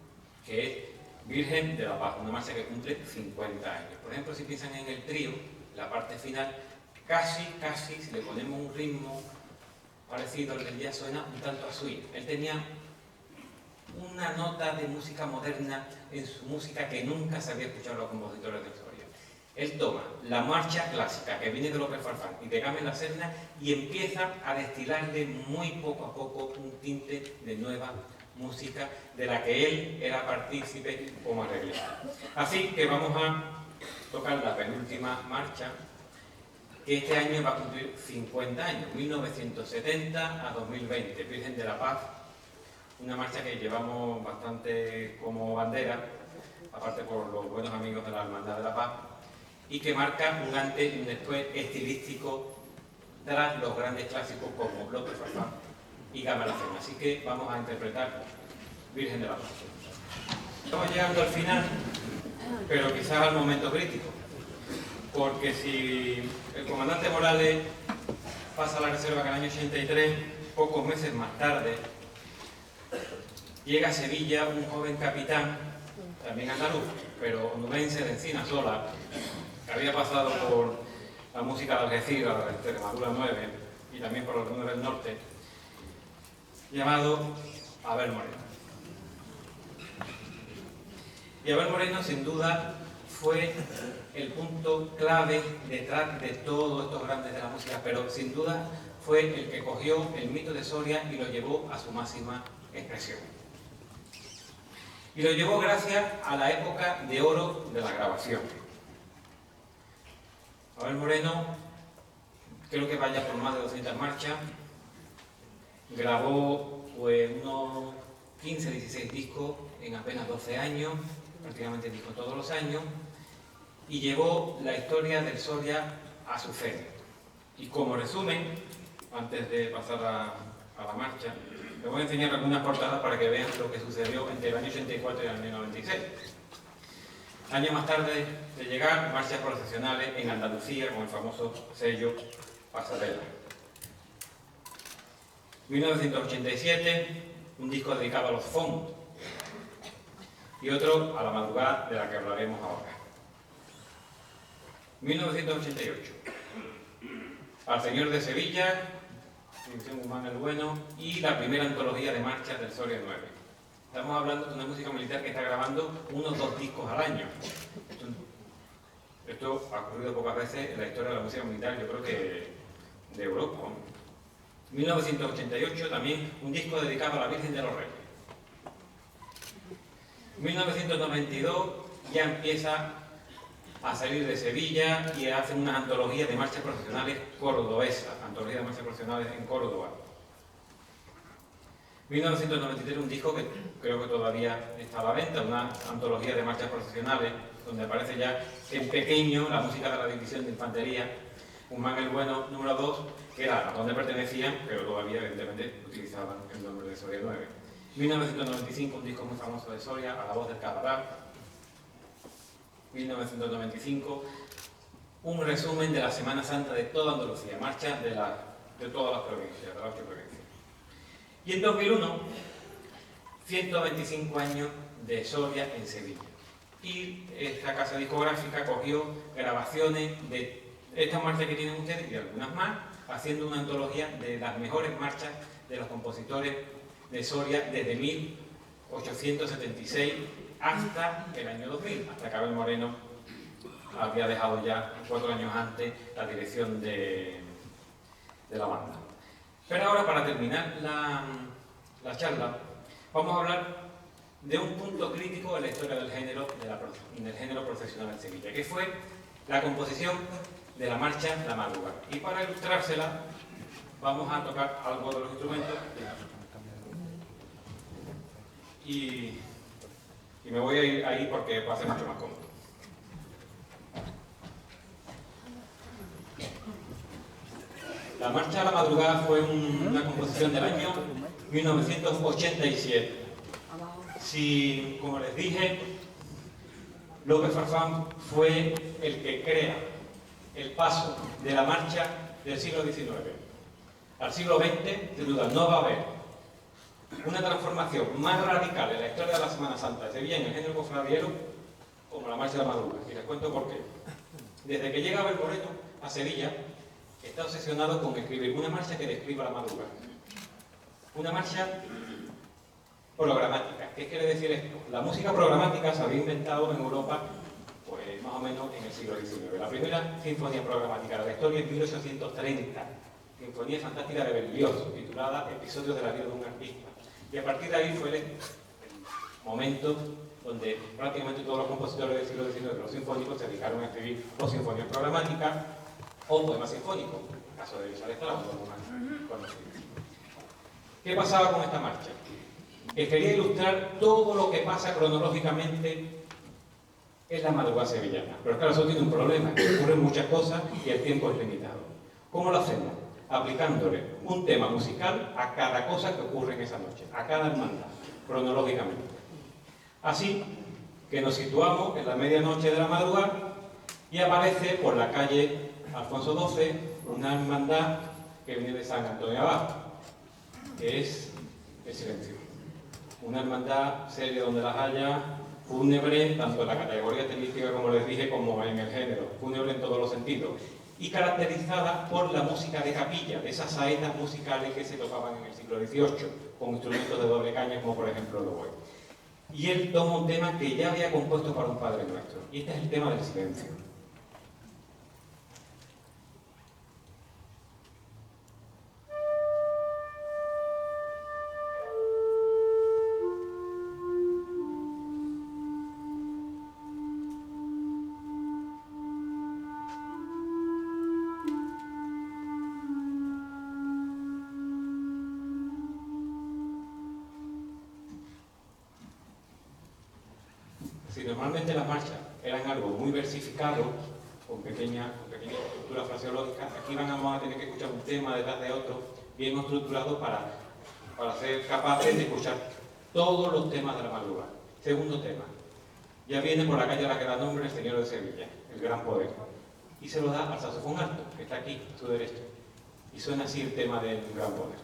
que es Virgen de la Paz, una marcha que cumple 50 años. Por ejemplo, si piensan en el trío, la parte final, casi, si le ponemos un ritmo parecido al del jazz, suena un tanto a swing. Él tenía una nota de música moderna en su música que nunca se había escuchado a los compositores de Soria. Él toma la marcha clásica que viene de López Farfán y de Gámez La Serna y empieza a destilarle muy poco a poco un tinte de nueva música de la que él era partícipe como arreglista. Así que vamos a tocar la penúltima marcha, que este año va a cumplir 50 años, 1970 a 2020, Virgen de la Paz, una marcha que llevamos bastante como bandera, aparte por los buenos amigos de la Hermandad de la Paz, y que marca un antes y un después estilístico tras los grandes clásicos como López Farfán y Gámez La Serna. Así que vamos a interpretar Virgen de la Paz. Estamos llegando al final, pero quizás al momento crítico, porque si el comandante Morales pasa a la reserva en el año 83, pocos meses más tarde llega a Sevilla un joven capitán, también andaluz, pero onubense de Encinasola, que había pasado por la música de Algeciras, de Extremadura 9, y también por los ritmos del norte, llamado Abel Moreno. Y Abel Moreno, sin duda, fue el punto clave detrás de todos estos grandes de la música, pero sin duda fue el que cogió el mito de Soria y lo llevó a su máxima expresión. Y lo llevó gracias a la época de oro de la grabación. Abel Moreno, creo que vaya por más de 200 marchas, grabó pues unos 15, 16 discos en apenas 12 años, prácticamente discos todos los años, y llevó la historia del Soria a su fin. Y como resumen, antes de pasar a la marcha, les voy a enseñar algunas portadas para que vean lo que sucedió entre el año 84 y el año 96. Años más tarde de llegar, marchas procesionales en Andalucía con el famoso sello Pasarela. 1987, un disco dedicado a los fondos. y otro a la madrugada, de la que hablaremos ahora. 1988. Al Señor de Sevilla, dirección Guzmán el Bueno, y la primera antología de marchas del Soria 9. Estamos hablando de una música militar que está grabando unos 2 discos al año. Esto ha ocurrido pocas veces en la historia de la música militar, yo creo que de Europa. 1988 también un disco dedicado a la Virgen de los Reyes. 1992 ya empieza a salir de Sevilla y hacen unas antologías de marchas profesionales cordobesas, antologías de marchas profesionales en Córdoba. 1993 un disco que creo que todavía está a la venta, una antología de marchas profesionales, donde aparece ya en pequeño la música de la división de infantería, Guzmán el Bueno número 2, que era a donde pertenecían, pero todavía evidentemente utilizaban el nombre de Soria 9. 1995 un disco muy famoso de Soria, A la voz del Caballar. 1995 un resumen de la Semana Santa de toda Andalucía, marchas de todas las provincias, de las 8 provincias. Y en 2001, 125 años de Soria en Sevilla. Y esta casa discográfica cogió grabaciones de estas marchas que tienen ustedes y algunas más, haciendo una antología de las mejores marchas de los compositores de Soria desde 1876 hasta el año 2000, hasta que Abel Moreno había dejado ya 4 años antes la dirección de la banda. Pero ahora, para terminar la charla, vamos a hablar de un punto crítico en la historia del género, del género procesional en Sevilla, que fue la composición de la marcha La Madrugada. Y para ilustrársela, vamos a tocar algo de los instrumentos. Y me voy a ir ahí porque va a ser mucho más cómodo. La marcha a la madrugada fue una composición del año 1987. Si, como les dije, López Farfán fue el que crea el paso de la marcha del siglo XIX al siglo XX, sin duda no va a haber una transformación más radical en la historia de la Semana Santa de Sevilla en el género cofradiero como la marcha de la madrugada. Y les cuento por qué. Desde que llega Abel Moreno a Sevilla, está obsesionado con escribir una marcha que describa la madrugada. Una marcha programática. ¿Qué quiere decir esto? La música programática se había inventado en Europa, pues más o menos en el siglo XIX. La primera sinfonía programática de la historia es 1830. Sinfonía fantástica de Berlioz, titulada Episodios de la vida de un artista. Y a partir de ahí fue el momento donde prácticamente todos los compositores del siglo XIX, los sinfónicos, se dedicaron a escribir o sinfonías programáticas o poemas sinfónicos, en el caso de Elizabeth Strauss, ¿qué pasaba con esta marcha? Que quería ilustrar todo lo que pasa cronológicamente en la madrugada sevillana. Pero claro, eso tiene un problema, que ocurren muchas cosas y el tiempo es limitado. ¿Cómo lo hacemos? Aplicándole un tema musical a cada cosa que ocurre en esa noche, a cada hermandad, cronológicamente. Así que nos situamos en la medianoche de la madrugada y aparece por la calle Alfonso XII una hermandad que viene de San Antonio Abad, que es el silencio. Una hermandad seria donde las haya, fúnebre, tanto en la categoría estilística como les dije, como en el género, fúnebre en todos los sentidos, y caracterizada por la música de capilla, de esas saetas musicales que se tocaban en el siglo XVIII, con instrumentos de doble caña, como por ejemplo el oboe. Y él toma un tema que ya había compuesto para un Padre Nuestro, y este es el tema del silencio. Si normalmente las marchas eran algo muy versificado, con pequeña estructura fraseológica, aquí vamos a tener que escuchar un tema detrás de otro, bien estructurado para ser capaces de escuchar todos los temas de la madrugada. Segundo tema. Ya viene por la calle a la que da nombre el Señor de Sevilla, el gran poder. Y se lo da al saxofón alto, que está aquí, a su derecha. Y suena así el tema del gran poder.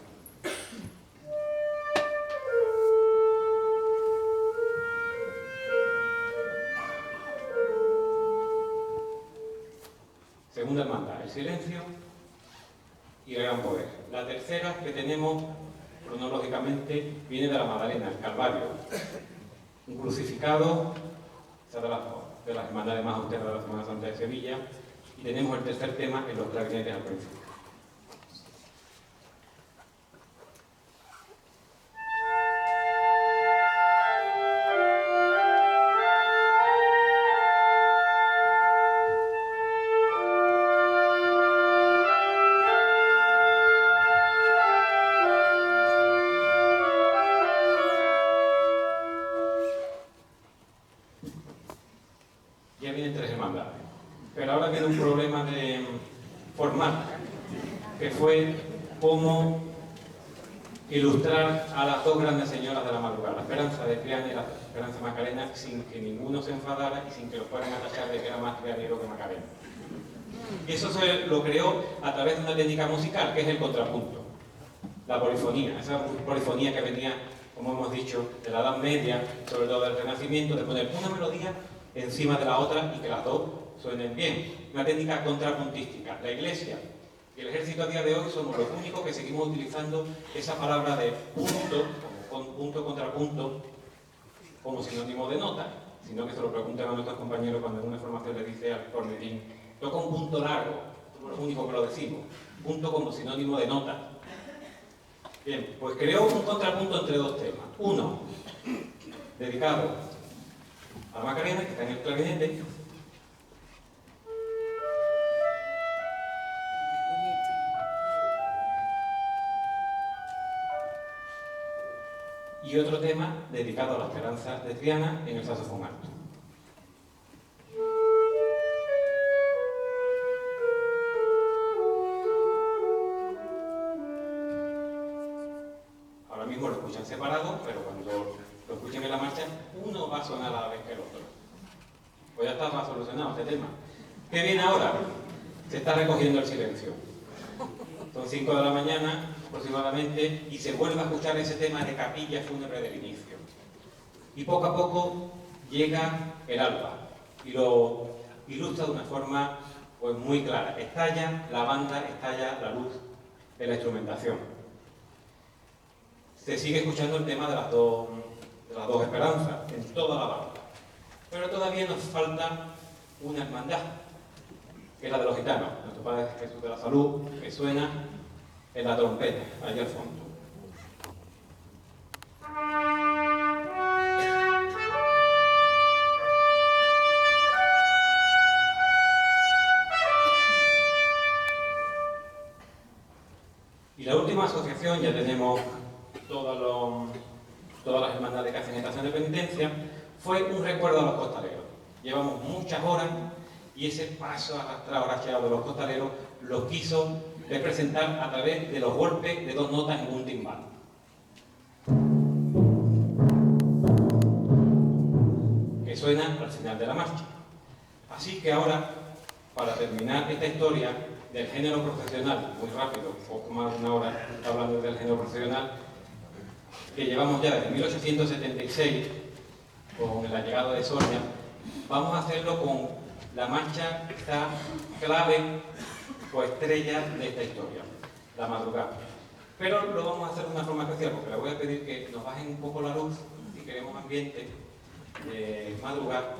segunda hermandad, el silencio y el gran poder. La tercera que tenemos cronológicamente viene de la Magdalena, el Calvario, un crucificado, esa de las hermandades más austeras de la Semana Santa de Sevilla, y tenemos el tercer tema en los clarinetes al principio. Ya vienen tres hermandades, pero ahora viene un problema de formal, que fue cómo ilustrar a las dos grandes señoras de la madrugada, la Esperanza de Triana y la Esperanza Macarena, sin que ninguno se enfadara y sin que lo fueran a tachar de que era más trianero que Macarena. Y eso se lo creó a través de una técnica musical, que es el contrapunto, la polifonía, esa polifonía que venía, como hemos dicho, de la Edad Media, sobre todo del Renacimiento, de poner una melodía encima de la otra y que las dos suenen bien. Una técnica contrapuntística. La Iglesia y el Ejército a día de hoy somos los únicos que seguimos utilizando esa palabra de punto, con punto contrapunto, como sinónimo de nota, sino que se lo preguntan a nuestros compañeros cuando en una formación le dice al cornetín, toca un punto largo, somos los únicos que lo decimos, punto como sinónimo de nota. Bien, pues creó un contrapunto entre dos temas. Uno, dedicado a la Macarena, que está en el clarinete, y otro tema dedicado a la Esperanza de Triana en el saxofón alto. Ahora mismo lo escuchan separado, pero cuando lo escuchen en la marcha, uno va a sonar a la vez que el otro. Pues ya está más solucionado este tema. ¿Qué viene ahora? Se está recogiendo el silencio. Son 5 de la mañana aproximadamente y se vuelve a escuchar ese tema de capilla fúnebre del inicio. Y poco a poco llega el alba y lo ilustra de una forma pues, muy clara. Estalla la banda, estalla la luz de la instrumentación. Se sigue escuchando el tema de las dos esperanzas en toda la banda. Pero todavía nos falta una hermandad, que es la de los gitanos, nuestro Padre Jesús de la Salud, que suena en la trompeta, allá al fondo. Y la última asociación, ya tenemos todas las hermandades que hacen estación de penitencia, fue un recuerdo a los costaleros. Llevamos muchas horas y ese paso arrastrado, racheado de los costaleros lo quiso representar a través de los golpes de dos notas en un timbal. Que suena al final de la marcha. Así que ahora, para terminar esta historia del género profesional, muy rápido, poco más de una hora hablando del género profesional, que llevamos ya desde 1876, con la llegada de Soria, vamos a hacerlo con la marcha esta clave o estrella de esta historia, la madrugada. Pero lo vamos a hacer de una forma especial, porque le voy a pedir que nos bajen un poco la luz, si queremos ambiente de madrugada.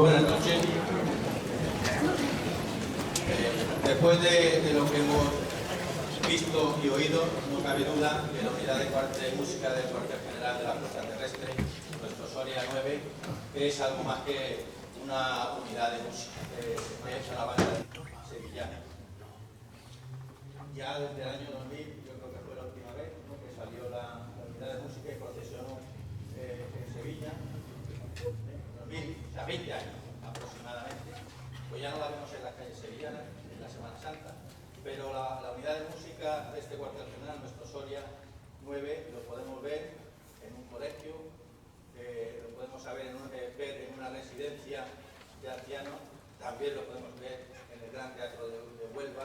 buenas noches. Después de lo que hemos visto y oído, no cabe duda que la unidad de música del cuartel general de la Fuerza Terrestre, nuestro Soria 9, es algo más que una unidad de música, es la banda sevillana. Ya desde el año 2000, yo creo que fue la última vez, ¿no?, que salió la unidad de música y procesionó en Sevilla, 2000, o sea, 20 años aproximadamente. Pues ya no la vemos en las calles sevillanas, en la Semana Santa, pero la unidad de música de este cuartel general, nuestro Soria 9, lo podemos ver en un colegio, lo podemos ver en una residencia de ancianos, también lo podemos ver en el Gran Teatro de Huelva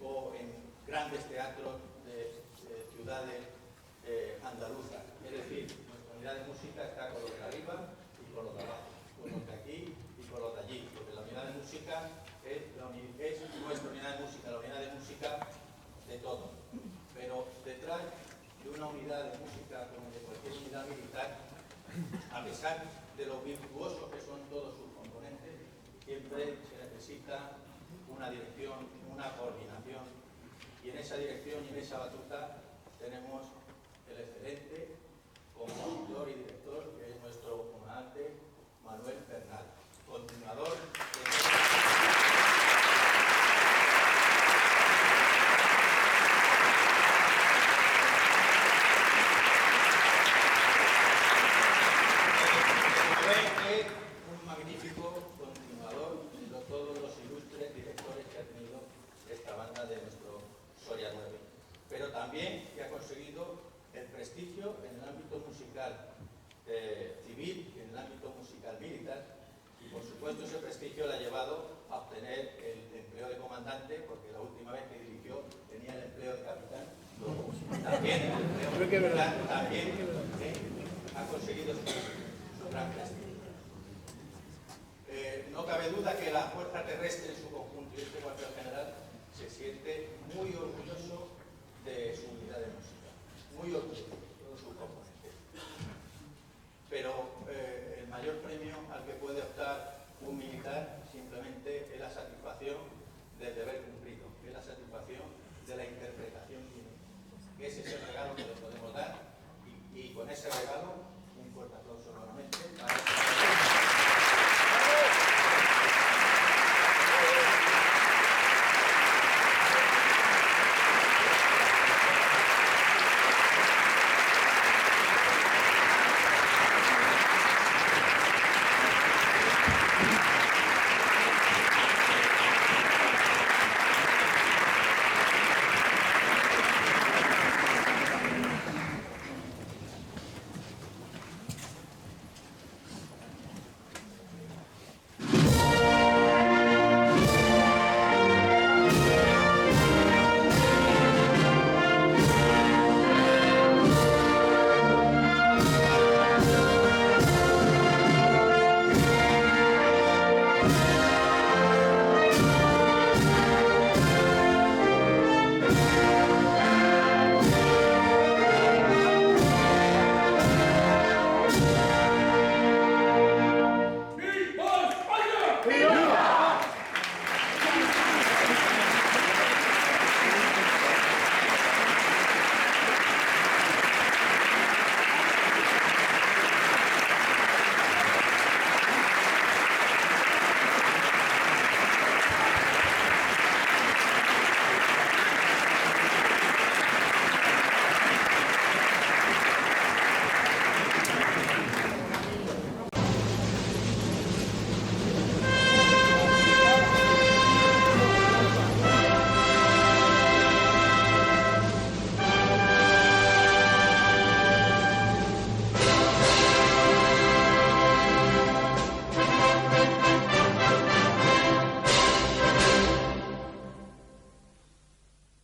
o en grandes teatros de ciudades andaluzas. Es decir, nuestra unidad de música está con los de arriba y con los de abajo, con los de aquí y con los de allí, porque la unidad de música es nuestra unidad de música, la unidad de música de todos. Pero detrás de una unidad de música como de cualquier unidad militar, a pesar de lo virtuosos que son todos sus componentes, siempre se necesita una dirección, una coordinación, y en esa dirección y en esa batuta tenemos el excelente compositor y director, que es nuestro comandante Manuel Bernal, continuador de... un magnífico continuador de todos los ilustres directores que ha tenido esta banda de nuestro Soria 9, pero también que ha conseguido el prestigio en el ámbito musical civil, en el ámbito musical militar, y por supuesto ese prestigio le ha llevado a obtener el empleo de comandante, porque la última vez que dirigió tenía el empleo de capitán. También el empleo de capitán también ha conseguido su gran prestigio. No cabe duda que la Fuerza Terrestre en su conjunto y este cuartel general se siente muy orgulloso